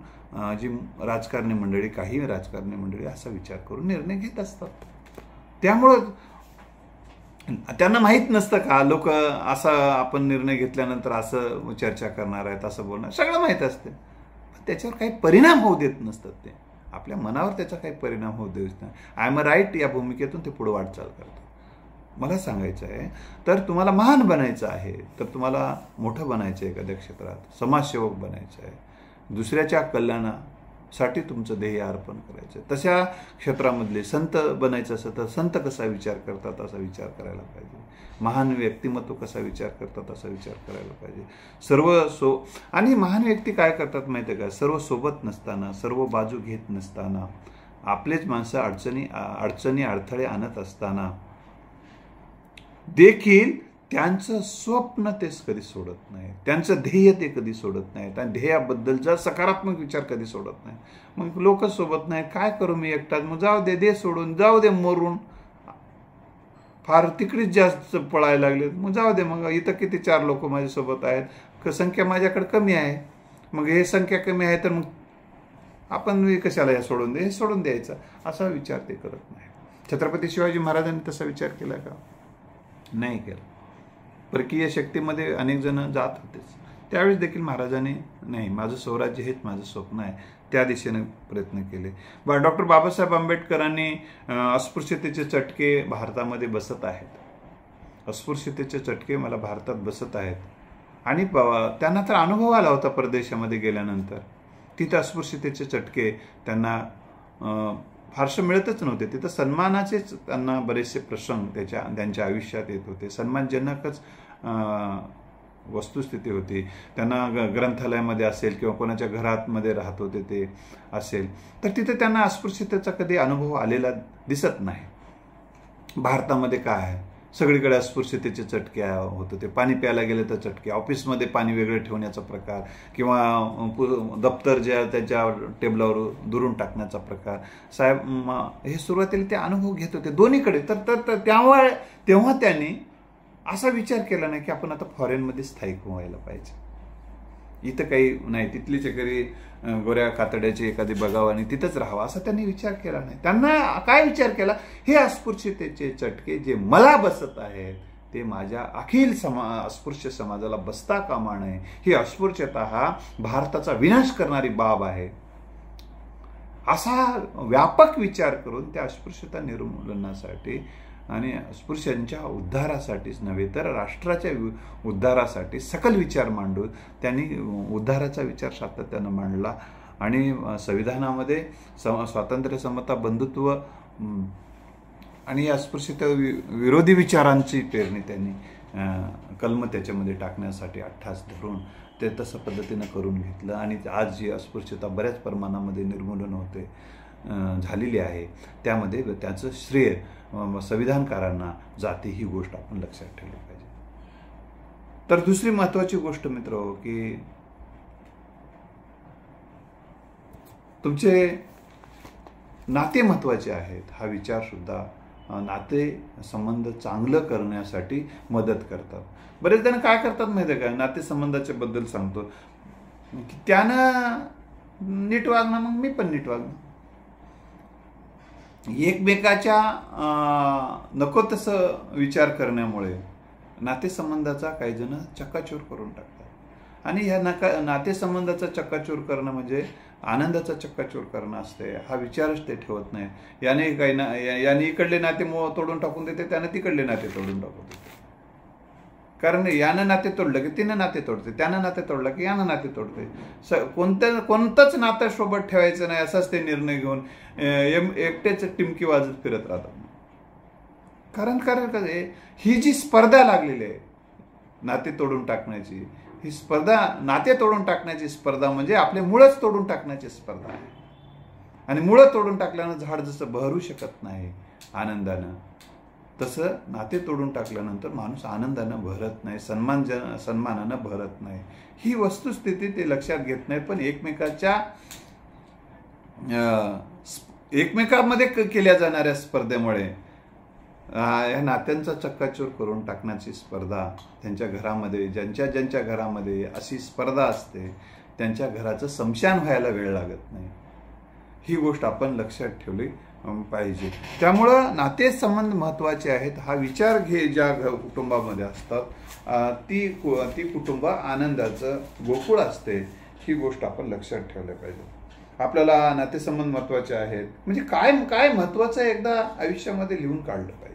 जी राजकारणी मंडळी, काही राजकारणी मंडळी असा विचार करून निर्णय घेत असतात. त्यामुळं त्यांना माहीत नसतं का लोक असं आपण निर्णय घेतल्यानंतर असं चर्चा करणार आहेत, असं बोलणार, सगळं माहीत असते. पण त्याच्यावर काही परिणाम होऊ देत नसतात. ते आपल्या मनावर त्याचा काही परिणाम होऊ देत नाही. आय एम राईट या भूमिकेतून ते पुढे वाटचाल करतात. मला सांगायचं आहे, तर तुम्हाला महान बनायचं आहे, तर तुम्हाला मोठं बनायचं आहे, एखाद्या क्षेत्रात समाजसेवक बनायचं आहे, दुसऱ्याच्या कल्याणासाठी तुमचं ध्येय अर्पण करायचं. तशा क्षेत्रामधले संत बनायचं असं तर संत कसा विचार करतात असा विचार करायला पाहिजे. महान व्यक्तिमत्व कसा विचार करतात असा विचार करायला पाहिजे. आणि महान व्यक्ती काय करतात माहिती आहे का? सर्व सोबत नसताना, सर्व बाजू घेत नसताना, आपलेच माणसं अडचणी अडथळे आणत असताना देखील त्यांचं स्वप्न तेच कधी सोडत नाही, त्यांचं ध्येय ते कधी सोडत नाहीत, आणि ध्येयाबद्दलचा सकारात्मक विचार कधी सोडत नाही. मग लोक सोबत नाही, काय करू मी एकटाच, मग जाऊ दे सोडून, जाऊ दे मरून, फार तिकडेच जास्त पळायला लागले, मग जाऊ दे, मग इथं किती 4 लोक माझ्यासोबत आहेत, संख्या माझ्याकडे कमी आहे, मग हे संख्या कमी आहे तर मग आपण कशाला हे सोडून दे, हे सोडून द्यायचा, असा विचार ते करत नाही. छत्रपती शिवाजी महाराजांनी तसा विचार केला का? नाही केला. परकीय शक्तीमध्ये अनेक जण जात होतेच, त्यावेळेस देखील महाराजांनी नाही, माझं स्वराज्य हेच माझं स्वप्न आहे, त्या दिशेने प्रयत्न केले. डॉक्टर बाबासाहेब आंबेडकरांनी अस्पृश्यतेचे चटके भारतामध्ये बसत आहेत, अस्पृश्यतेचे चटके मला भारतात बसत आहेत, आणि त्यांना तर अनुभव आला होता परदेशामध्ये गेल्यानंतर. तिथं अस्पृश्यतेचे चटके त्यांना फारसं मिळतच नव्हते. तिथं सन्मानाचेच त्यांना बरेचसे प्रसंग त्यांच्या आयुष्यात येत होते. सन्मानजनकच वस्तुस्थिती होती. त्यांना ग्रंथालयामध्ये असेल किंवा कोणाच्या घरामध्ये राहत होते ते असेल, तर तिथे त्यांना अस्पृश्यतेचा कधी अनुभव आलेला दिसत नाही. भारतामध्ये काय आहे, सगळीकडे अस्पृश्यतेचे चटके होत होते. पाणी प्यायला गेले तर चटके, ऑफिसमध्ये पाणी वेगळं ठेवण्याचा प्रकार, किंवा दप्तर ज्या त्याच्या टेबलावर दुरून टाकण्याचा प्रकार. साहेब हे सुरुवातीला ते अनुभव घेत होते दोन्हीकडे. तर तेव्हा त्यांनी असा विचार केला नाही की आपण आता फॉरेनमध्ये स्थायिक व्हायला पाहिजे, इथं काही नाही, तिथली चकरी गोऱ्या कातड्याची एखादी बघावं आणि तिथंच राहावं, असा त्यांनी विचार केला नाही. त्यांना काय विचार केला, हे अस्पृश्यतेचे चटके जे मला बसत आहेत ते माझ्या अखिल अस्पृश्य समाजाला बसता कामा नये. ही अस्पृश्यता हा भारताचा विनाश करणारी बाब आहे, असा व्यापक विचार करून त्या अस्पृश्यता निर्मूलनासाठी आणि अस्पृश्यांच्या उद्धारासाठीच नव्हे तर राष्ट्राच्या उद्धारासाठी सकल विचार मांडून त्यांनी उद्धाराचा विचार सातत्यानं मांडला. आणि संविधानामध्ये स्वातंत्र्य, समता, बंधुत्व आणि अस्पृश्यता विरोधी विचारांची पेरणी त्यांनी कलम त्याच्यामध्ये टाकण्यासाठी अट्टास धरून ते तसं पद्धतीनं करून घेतलं. आणि आज जी अस्पृश्यता बऱ्याच प्रमाणामध्ये निर्मूलन होते झालेली आहे, त्यामध्ये त्याचं श्रेय संविधानकारांना जाते, ही गोष्ट आपण लक्षात ठेवली पाहिजे. तर दुसरी महत्वाची गोष्ट मित्र की तुमचे नाते महत्वाचे आहेत, हा विचार सुद्धा नाते संबंध चांगलं करण्यासाठी मदत करतात. बरेच जण काय करतात माहिती आहे का, नाते संबंधाच्या बद्दल सांगतो, त्यानं नीट वागणं मग मी पण नीट वागणं, एकमेकाच्या नको तसं विचार करण्यामुळे नातेसंबंधाचा काही जण चक्काचूर करून टाकतात. आणि ह्या नातेसंबंधाचा चक्काचूर करणं म्हणजे आनंदाचा चक्काचूर करणं असते, हा विचारच ते ठेवत नाही. याने इकडले नाते तोडून टाकून देते, त्याने तिकडले नाते तोडून टाकून देते. कारण यानं नाते तोडलं की तिनं नाते तोडते, त्यानं नाते तोडलं की यानं नाते तोडते. कोणतंच नातं सोबत ठेवायचं नाही असाच ते निर्णय घेऊन एकटेच टिमकी वाजत फिरत राहतात. कारण कारण काय आहे, ही जी स्पर्धा लागलेली आहे नाते तोडून टाकण्याची, ही स्पर्धा, नाते तोडून टाकण्याची स्पर्धा म्हणजे आपले मुळच तोडून टाकण्याची स्पर्धा आहे. आणि मुळं तोडून टाकल्यानं झाड जसं बहरू शकत नाही आनंदानं, तसं नाते तोडून टाकल्यानंतर माणूस आनंदानं भरत नाही, सन्मानानं भरत नाही. ही वस्तुस्थिती ते लक्षात घेत नाही, पण एकमेकांमध्ये केल्या जाणाऱ्या स्पर्धेमुळे या नात्यांचा चक्काचूर करून टाकण्याची स्पर्धा त्यांच्या घरामध्ये, ज्यांच्या घरामध्ये अशी स्पर्धा असते त्यांच्या घराचं शमशान व्हायला वेळ लागत नाही. ही गोष्ट आपण लक्षात ठेवली पाहिजे. त्यामुळं नातेसंबंध महत्त्वाचे आहेत. हा विचार ज्या कुटुंबामध्ये असतात ती कुटुंब आनंदाचं गोकुळ असते. ही गोष्ट आपण लक्षात ठेवल्या पाहिजे. आपल्याला नातेसंबंध महत्त्वाचे आहेत म्हणजे काय काय महत्त्वाचं आहे एकदा आयुष्यामध्ये लिहून काढलं पाहिजे.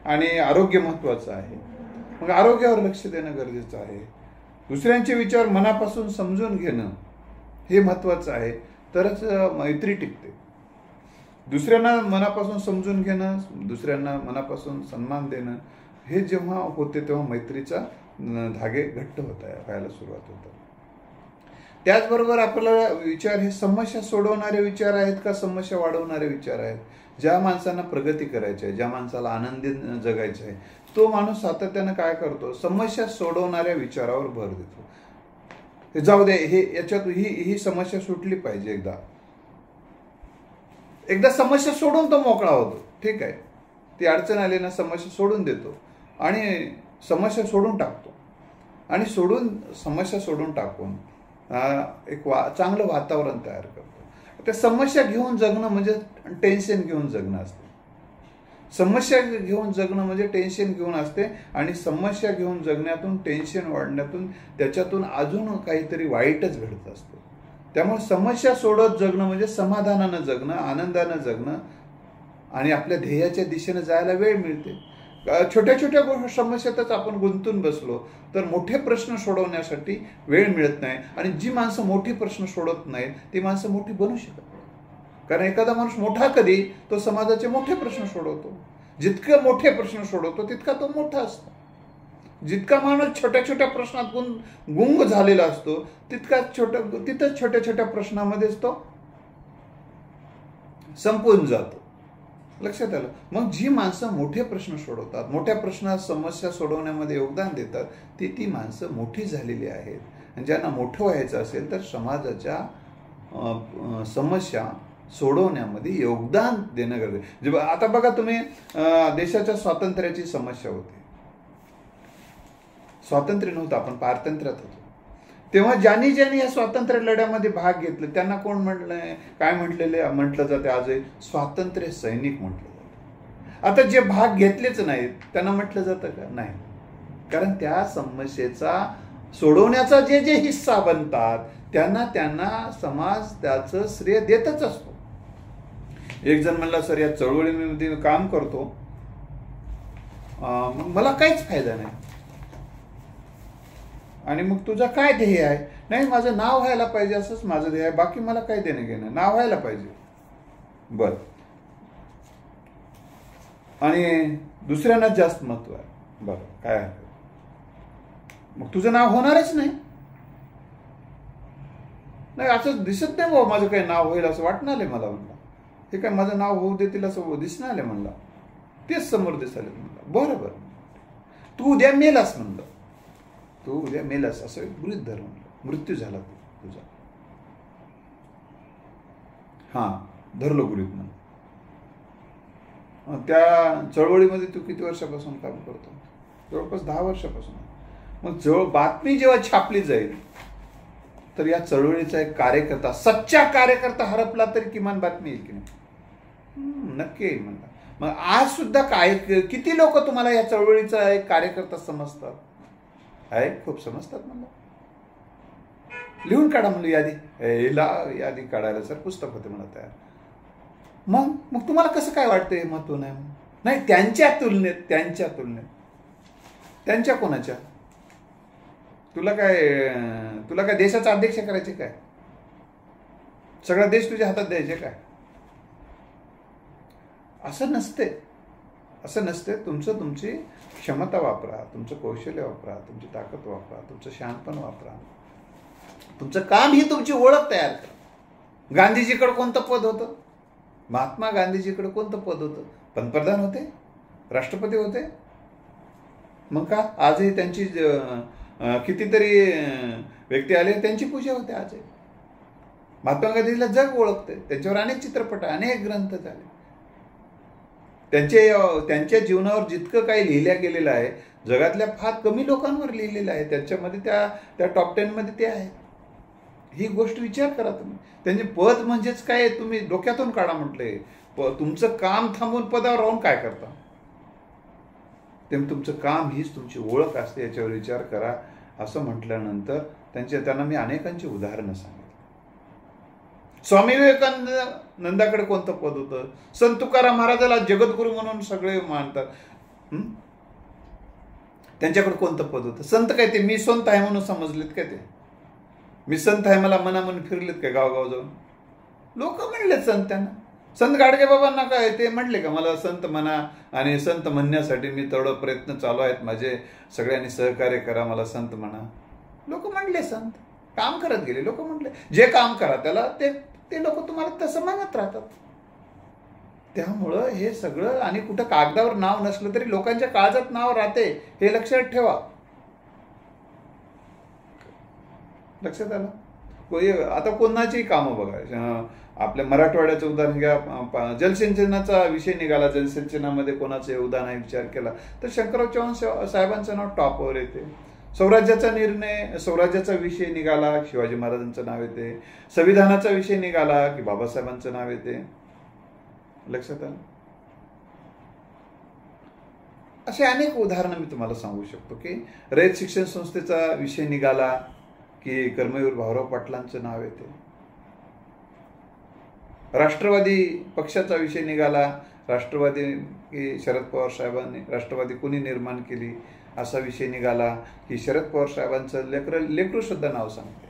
आणि आरोग्य महत्त्वाचं आहे, मग आरोग्यावर लक्ष देणं गरजेचं आहे. दुसऱ्यांचे विचार मनापासून समजून घेणं हे महत्त्वाचं आहे, तरच मैत्री टिकते. दुसऱ्यांना मनापासून समजून घेणं, दुसऱ्यांना मनापासून सन्मान देणं हे जेव्हा होते तेव्हा मैत्रीचा धागे घट्ट व्हायला सुरुवात होतात. त्याचबरोबर आपल्याला विचार हे समस्या सोडवणारे विचार आहेत का समस्या वाढवणारे विचार आहेत. ज्या माणसांना प्रगती करायची आहे, ज्या माणसाला आनंदी जगायचं आहे, तो माणूस सातत्यानं काय करतो, समस्या सोडवणाऱ्या विचारावर भर देतो. जाऊ दे, हे याच्यात ही समस्या सुटली पाहिजे. एकदा समस्या सोडून तो मोकळा होतो. ठीक आहे, ती अडचण आली ना समस्या सोडून देतो आणि समस्या सोडून टाकतो. आणि समस्या सोडून टाकून एक चांगलं वातावरण तयार करतो. त्या समस्या घेऊन जगणं म्हणजे टेन्शन घेऊन जगणं असते. समस्या घेऊन जगणं म्हणजे टेन्शन घेऊन असते. आणि समस्या घेऊन जगण्यातून, टेन्शन वाढण्यातून, त्याच्यातून अजून काहीतरी वाईटच घडत असतं. त्यामुळे समस्या सोडत जगणं म्हणजे समाधानानं जगणं, आनंदानं जगणं आणि आपल्या ध्येयाच्या दिशेने जायला वेळ मिळते. छोट्या छोट्या समस्यातच आपण गुंतून बसलो तर मोठे प्रश्न सोडवण्यासाठी वेळ मिळत नाही. आणि जी माणसं मोठी प्रश्न सोडवत नाहीत ती माणसं मोठी बनू शकत नाही. कारण एखादा माणूस मोठा कधी, तो समाजाचे मोठे प्रश्न सोडवतो. जितके मोठे प्रश्न सोडवतो तितका तो मोठा असतो. जितका माणूस छोट्या छोट्या प्रश्नात गुंग झालेला असतो तिथंच छोट्या छोट्या प्रश्नामध्येच तो संपून जातो. लक्षात आलं. मग जी माणसं मोठे प्रश्न सोडवतात, मोठ्या प्रश्नात समस्या सोडवण्यामध्ये योगदान देतात, ती माणसं मोठी झालेली आहेत. आणि ज्यांना मोठं व्हायचं असेल तर समाजाच्या समस्या सोडवण्यामध्ये योगदान देणं गरजेचं. आता बघा तुम्ही, देशाच्या स्वातंत्र्याची समस्या होती. स्वातंत्र्य नव्हतं, आपण पारतंत्र्यात होतो. तेव्हा ज्यांनी या स्वातंत्र्य लढ्यामध्ये भाग घेतले त्यांना कोण म्हटलं जाते आजही स्वातंत्र्य सैनिक म्हटलं जातं. आता जे भाग घेतलेच नाहीत त्यांना म्हटलं जातं का? नाही. कारण त्या समस्येचा सोडवण्याचा जे हिस्सा बनतात त्यांना समाज त्याचं श्रेय देतच असतो. एक जण म्हणला, सर या चळवळीमध्ये काम करतो, मग मला काहीच फायदा नाही. आणि मग तुझा काय ध्येय आहे? नाही, माझं नाव व्हायला पाहिजे, असंच माझं ध्येय आहे, बाकी मला काय देणं घेणं, नाव व्हायला पाहिजे. बर. आणि दुसऱ्यांना जास्त महत्व आहे. बरं, काय आहे? मग तुझं नाव होणारच नाही. असं दिसत नाही बाबा माझं काही नाव होईल असं वाटणार आहे मला. म्हणला हे काय माझं नाव होऊ देतील असं दिसणार आहे म्हणला. तेच समोर दिसायला म्हणलं. बरोबर, तू उद्या मेलास म्हणलं. तू उद्या मेलास असं गृहीत धर म्हणलं. मृत्यू झाला तुझा. हा, धरलो गृहीत म्हणून. त्या चळवळीमध्ये तू किती वर्षापासून काम करतो? जवळपास 10 वर्षापासून. मग बातमी जेव्हा छापली जाईल तर या चळवळीचा एक कार्यकर्ता, सच्चा कार्यकर्ता हरपला तरी किमान बातमी येईल की नाही? नक्की येईल म्हणला. मग आज सुद्धा किती लोक तुम्हाला या चळवळीचा एक कार्यकर्ता समजतात? आहे, खूप समजतात म्हणला. लिहून काढा म्हणलं यादी. यादी काढायला सर पुस्तक होते मला तयार. मग तुम्हाला कसं काय वाटतंय महत्व नाही? नाही, त्यांच्या तुलनेत. त्यांच्या कोणाच्या? तुला काय देशाचा अध्यक्ष करायचे काय? सगळा देश तुझ्या हातात द्यायचे काय? असं नसते. असं नसते. तुमची क्षमता वापरा, तुमचं कौशल्य वापरा, तुमची ताकद वापरा, तुमचं शहाणपण वापरा, तुमचं काम ही तुमची ओळख तयार करा. गांधीजीकडे कोणतं पद होतं? महात्मा गांधीजीकडे कोणतं पद होतं? पंतप्रधान होते, राष्ट्रपती होते. मग का आजही त्यांची कितीतरी व्यक्ती आले, त्यांची पूजा होते आजही. महात्मा गांधीला जग ओळखते, त्यांच्यावर अनेक चित्रपट, अनेक ग्रंथ झाले. त्यांच्या जीवनावर जितकं काही लिहिल्या गेलेलं आहे, जगातल्या फार कमी लोकांवर लिहिलेलं आहे. त्यांच्यामध्ये त्या टॉप 10 मध्ये ते आहे. ही गोष्ट विचार करा तुम्ही. त्यांचे पद म्हणजेच काय, तुम्ही डोक्यातून काढा म्हटले. तुमचं काम थांबून पदावर राहून काय करता? तुमचं काम हीच तुमची ओळख असते, याच्यावर विचार करा. असं म्हटल्यानंतर त्यांना मी अनेकांची उदाहरणं सांगितली. स्वामी विवेकानंदाकडे कोणतं पद होतं? संत तुकाराम महाराजाला जगद्गुरू म्हणून सगळे मानतात. त्यांच्याकडे कोणतं पद होतं? संत काय ते मी संत आहे म्हणून समजलेत काय? ते मी संत आहे मला मना म्हणून फिरलेत काय गावगाव जाऊन? लोक म्हणलेत संत त्यांना. संत गाडगे बाबांना काय ते म्हटले का मला संत म्हणा, आणि संत म्हणण्यासाठी मी तेवढं प्रयत्न चालू आहेत माझे, सगळ्यांनी सहकार्य करा, मला संत म्हणा. लोक म्हणले संत, काम करत गेले. लोक म्हटले जे काम करा त्याला ते लोक तुम्हाला तसं म्हणत राहतात. त्यामुळं हे सगळं, आणि कुठं कागदावर नाव नसलं तरी लोकांच्या काळजात नाव राहते, हे लक्षात ठेवा. लक्षात आलं? आता कोणाची कामं बघा, आपल्या मराठवाड्याचं उदाहरण घ्या. जलसिंचनाचा विषय निघाला, जलसिंचनामध्ये कोणाचं योगदान आहे विचार केला तर शंकरराव चव्हाण साहेबांचं नाव टॉपवर येते. स्वराज्याचा विषय निघाला, शिवाजी महाराजांचं नाव येते. संविधानाचा विषय निघाला की बाबासाहेबांचं नाव येते. लक्षात आलं? असे अनेक उदाहरणं मी तुम्हाला सांगू शकतो की रयत शिक्षण संस्थेचा विषय निघाला की कर्मवीर भाऊराव पाटलांचं नाव येते. राष्ट्रवादी पक्षाचा विषय निघाला, राष्ट्रवादी की शरद पवार साहेबांनी राष्ट्रवादी कोणी निर्माण केली असा विषय निघाला की शरद पवार साहेबांचं लेकरू सुद्धा नाव सांगते.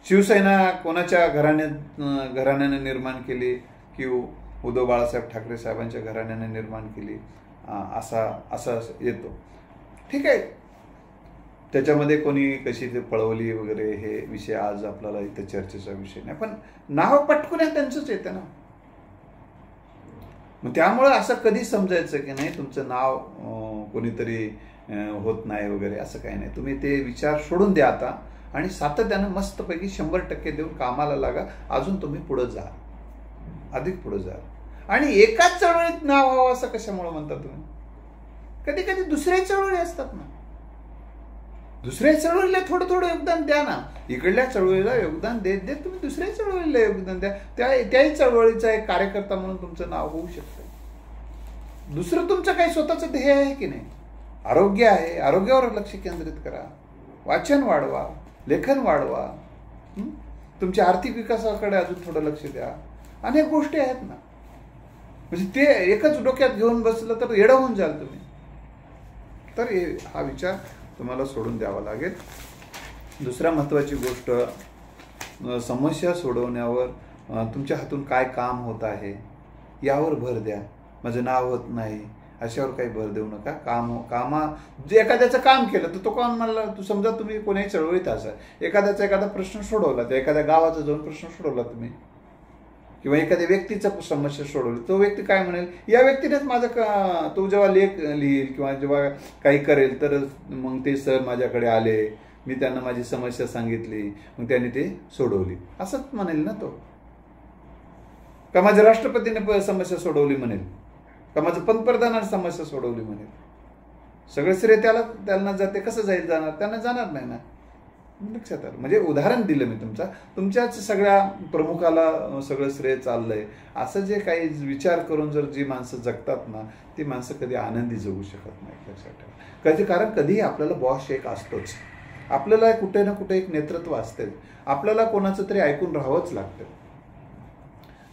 शिवसेना कोणाच्या घराण्याने निर्माण केली की उद्धव बाळासाहेब ठाकरे साहेबांच्या घराण्याने निर्माण केली, असा येतो. ठीक आहे, त्याच्यामध्ये कोणी कशी ते पळवली वगैरे हे विषय आज आपल्याला इथे चर्चेचा विषय नाही, पण नाव पटकून त्यांचंच येतं ना. मग त्यामुळं असं कधी समजायचं की नाही तुमचं नाव कोणीतरी होत नाही वगैरे, असं काही नाही. तुम्ही ते विचार सोडून द्या आता आणि सातत्यानं मस्तपैकी 100% देऊन कामाला लागा. अजून तुम्ही पुढे जा, अधिक पुढे जा. आणि एकाच चळवळीत नाव व्हावं असं कशामुळे म्हणता तुम्ही? कधी कधी दुसऱ्या चळवळी असतात ना, दुसऱ्या चळवळीला थोडं थोडं योगदान द्या ना. इकडल्या चळवळीला योगदान देत देत तुम्ही दुसऱ्या चळवळीला योगदान द्या. त्याही चळवळीचा एक कार्यकर्ता म्हणून तुमचं नाव होऊ शकतं. दुसरं तुमचं काही स्वतःचं ध्येय आहे की नाही? आरोग्य आहे, आरोग्यावर लक्ष केंद्रित करा. वाचन वाढवा, लेखन वाढवा. तुमच्या आर्थिक विकासाकडे अजून थोडं लक्ष द्या. अनेक गोष्टी आहेत ना. म्हणजे ते एकच डोक्यात घेऊन बसलं तर येडं होऊन जाल तुम्ही. तर हा विचार तुम्हाला सोडून द्यावा लागेल. दुसऱ्या महत्त्वाची गोष्ट, समस्या सोडवण्यावर तुमच्या हातून काय काम होत आहे यावर भर द्या. माझं नाव होत नाही अशावर काही भर देऊ नका. जे एखाद्याचं काम केलं तर तो कोण म्हणला, तू समजा तुम्ही कोणाही चळवळीत असाल, एखादा प्रश्न सोडवला, तर एखाद्या गावाचा जाऊन प्रश्न सोडवला तुम्ही, किंवा एखाद्या व्यक्तीचा समस्या सोडवली, तो व्यक्ती काय म्हणेल, या व्यक्तीनेच माझं तो जेव्हा लेख लिहिल किंवा जेव्हा काही करेल तर मग ते सर माझ्याकडे आले, मी त्यांना माझी समस्या सांगितली, मग त्यांनी ते सोडवली, असंच म्हणेल ना तो. का माझ्या राष्ट्रपतीने समस्या सोडवली म्हणेल, का माझं पंतप्रधानाने समस्या सोडवली म्हणेल. सगळे श्रेय त्यांना जाते. कसं जाणार? त्यांना जाणार नाही ना. लक्षात आलं? म्हणजे उदाहरण दिलं मी तुमच्याच सगळ्या प्रमुखाला सगळं श्रेय चाललंय असं जे काही विचार करून जर जी माणसं जगतात ना, ती माणसं कधी आनंदी जगू शकत नाही. लक्षात ठेवा. कारण कधी आपल्याला बॉस एक असतोच. आपल्याला कुठे ना कुठे एक नेतृत्व असते. आपल्याला कोणाचं तरी ऐकून राहावंच लागतं.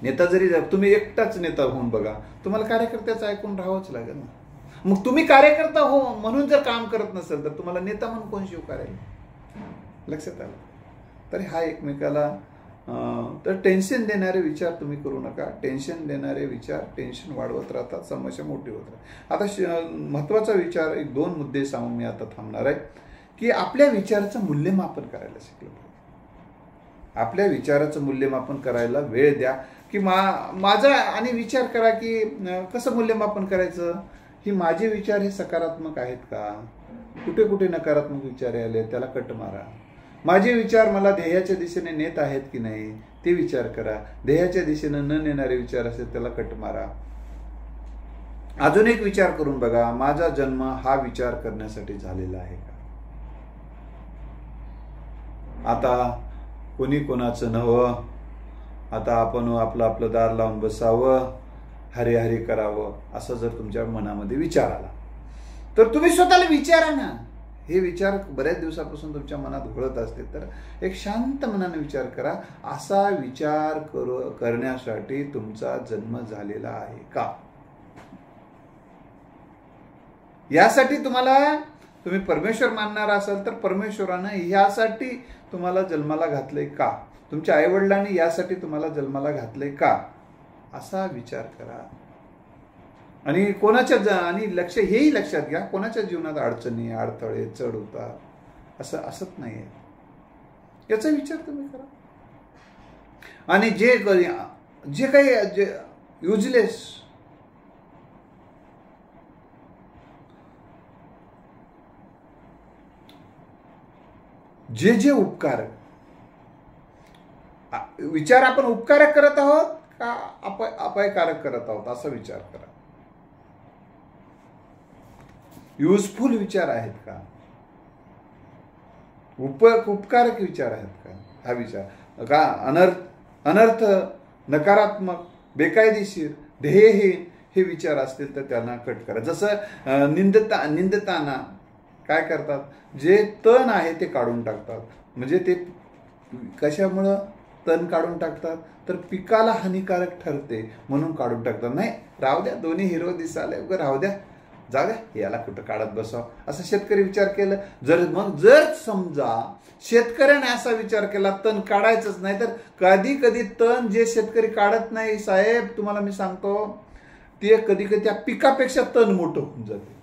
नेता जरी तुम्ही एकटाच नेता होऊन बघा, तुम्हाला कार्यकर्त्याचं ऐकून राहावंच लागेल ना. मग तुम्ही कार्यकर्ता हो म्हणून जर काम करत नसेल तर तुम्हाला नेता म्हणून कोण स्वीकारेल? लक्षात आलं? तरी हा एकमेकाला तर टेन्शन देणारे विचार तुम्ही करू नका. टेन्शन देणारे विचार टेन्शन वाढवत राहतात, समस्या मोठी होत राहते. आता महत्त्वाचा विचार, एक 2 मुद्दे सांगून मी आता थांबणार आहे, की आपल्या विचाराचं मूल्यमापन करायला शिकलं पाहिजे. आपल्या विचाराचं मूल्यमापन करायला वेळ द्या, की माझा आणि विचार करा की कसं मूल्यमापन करायचं, ही माझे विचार हे सकारात्मक आहेत का, कुठे कुठे नकारात्मक विचार आले त्याला कट मारा. माझे विचार मला ध्येयाच्या दिशेने नेत आहेत की नाही ते विचार करा. ध्येयाच्या दिशेने न नेणारे विचार असेल त्याला कट मारा. अजून एक विचार करून बघा, माझा जन्म हा विचार करण्यासाठी झालेला आहे का. आता कोणी कोणाचं नव्हं, आता आपण आपलं दार लावून बसावं, हरे हरे करावं, असं जर तुमच्या मनामध्ये विचार आला तर तुम्ही स्वतःला विचारा ना. हे विचार बऱ्याच दिवसापासून तुमच्या मनात घोळत असते तर एक शांत मनाने विचार करा, असा विचार करण्यासाठी तुमचा जन्म झालेला आहे का. यासाठी तुम्ही परमेश्वर मानणार असाल तर परमेश्वरानं यासाठी तुम्हाला जन्माला घातलंय का, तुमच्या आईवडिलांनी यासाठी तुम्हाला जन्माला घातलंय का, असा विचार करा. आणि आणि हेही लक्षात घ्या, कोणाच्या जीवनात अडचणी, अडथळे, चढ उतार असं असत नाहीये, याचा विचार तुम्ही करा. आणि जे काही युजलेस, जे उपकारक विचार आपण उपकारक करत आहोत का अपायकारक करत आहोत असा विचार करा. युजफुल विचार आहेत का, उपकारक विचार आहेत का, हा विचार का अनर्थ, नकारात्मक, बेकायदेशीर, ध्येयहीन हे विचार असतील तर त्यांना कट करा. जसं निंदताना काय करतात, जे तण आहे ते काढून टाकतात. म्हणजे ते कशामुळं तण काढून टाकतात तर पिकाला हानिकारक ठरते म्हणून काढून टाकतात. नाही, राहू द्या, दोन्ही हिरवं दिसाले, राहू द्या, जाऊ द्या, याला कुठं काढत बसावं असं शेतकरी विचार केलं. जर समजा शेतकऱ्याने असा विचार केला तण काढायचंच नाही, तर कधी कधी तण जे शेतकरी काढत नाही साहेब, तुम्हाला मी सांगतो, ते कधी कधी त्या पिकापेक्षा तण मोठं होऊन जाते.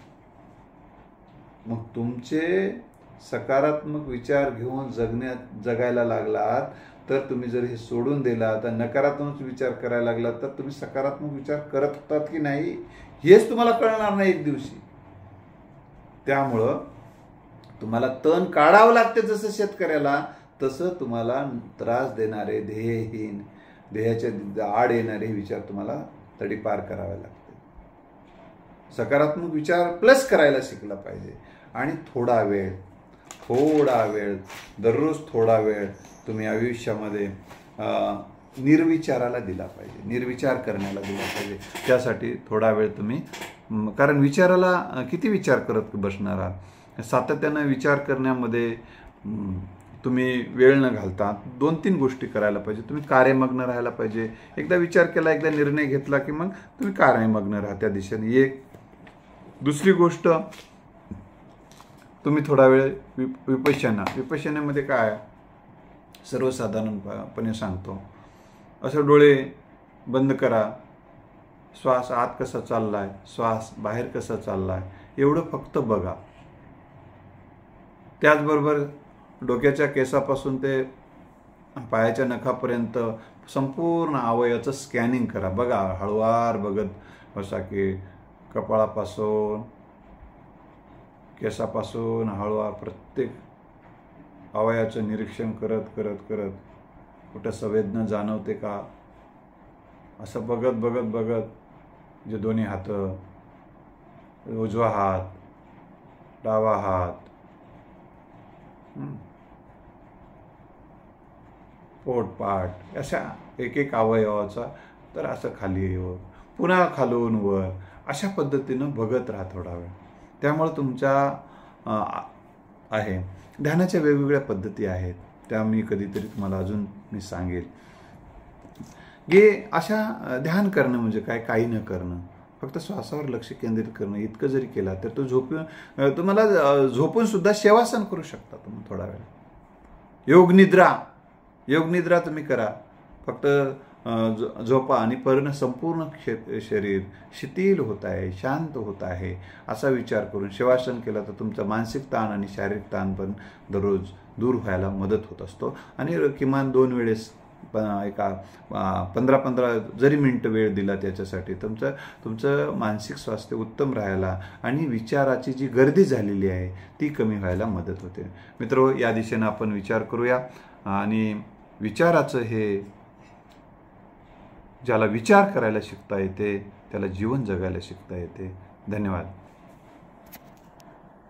मग तुमचे सकारात्मक विचार घेऊन जगायला लागलात तर तुम्ही जर हे सोडून दिला तर नकारात्मक विचार करायला लागलात तर तुम्ही सकारात्मक विचार करत होतात की नाही हेच तुम्हाला कळणार नाही एक दिवशी. त्यामुळं तुम्हाला तण काढावं लागते जसं शेतकऱ्याला, तसं तुम्हाला त्रास देणारे, ध्येयहीन, ध्येयाच्या आड येणारे विचार तुम्हाला तडीपार करावे लागते. सकारात्मक विचार प्लस करायला शिकला पाहिजे. आणि थोडा वेळ दररोज थोडा वेळ तुम्ही आयुष्यामध्ये निर्विचाराला दिला पाहिजे, निर्विचार करण्याला दिला पाहिजे. त्यासाठी थोडा वेळ तुम्ही, कारण विचाराला किती विचार करत बसणार आहात. सातत्यानं विचार करण्यामध्ये तुम्ही वेळ न घालता 2-3 गोष्टी करायला पाहिजे. तुम्ही कार्यमग्न राहायला पाहिजे. एकदा विचार केला, एकदा निर्णय घेतला की मग तुम्ही कार्यमग्न राहा त्या दिशेने. एक दुसरी गोष्ट, तुम्ही थोडा वेळ विपश्यनामध्ये काय, सर्वसाधारणपणे सांगतो, असं डोळे बंद करा, श्वास आत कसा चाललाय, श्वास बाहेर कसा चाललाय, एवढं फक्त बघा. त्याचबरोबर डोक्याच्या केसापासून ते पायाच्या नखापर्यंत संपूर्ण अवयवाचं स्कॅनिंग करा. बघा, हळूवार बघत बसा की कपाळापासून, केसापासून हळूवार प्रत्येक अवयवाचं निरीक्षण करत करत करत कुठं संवेदना जाणवते का असं बघत बघत बघत, जे दोन्ही हात, उजवा हात, डावा हात, पोटपाट, अशा एक एक अवयवाचा, तर असं खाली वर, पुन्हा खालून वर, अशा पद्धतीनं बघत राहा थोडा वेळ. त्यामुळे तुमच्या आहे ध्यानाच्या वेगवेगळ्या पद्धती आहेत, त्या मी कधीतरी तुम्हाला अजून मी सांगेल. अशा ध्यान करणं म्हणजे काय, काही न करणं, फक्त श्वासावर लक्ष केंद्रित करणं, इतकं जरी केला तर तो तुम्हाला झोपून सुद्धा शेवासन करू शकता तुम्ही थोडा वेळ. योग निद्रा योगनिद्रा तुम्ही करा, फक्त झोपा आणि पूर्ण संपूर्ण शरीर शिथिल होत आहे, शांत होत आहे असा विचार करून शवासन केला तर तुमचा मानसिक ताण आणि शारीरिक ताण पण दररोज दूर व्हायला मदत होत असतो. आणि किमान 2 वेळेस एका 15-15 जरी मिनिटं वेळ दिला त्याच्यासाठी तुमचं मानसिक स्वास्थ्य उत्तम राहायला आणि विचाराची जी गर्दी झालेली आहे ती कमी व्हायला मदत होते. मित्र, या दिशेनं आपण विचार करूया आणि विचाराचं हे ज्याला विचार करायला शिकता येते त्याला जीवन जगायला शिकता येते. धन्यवाद.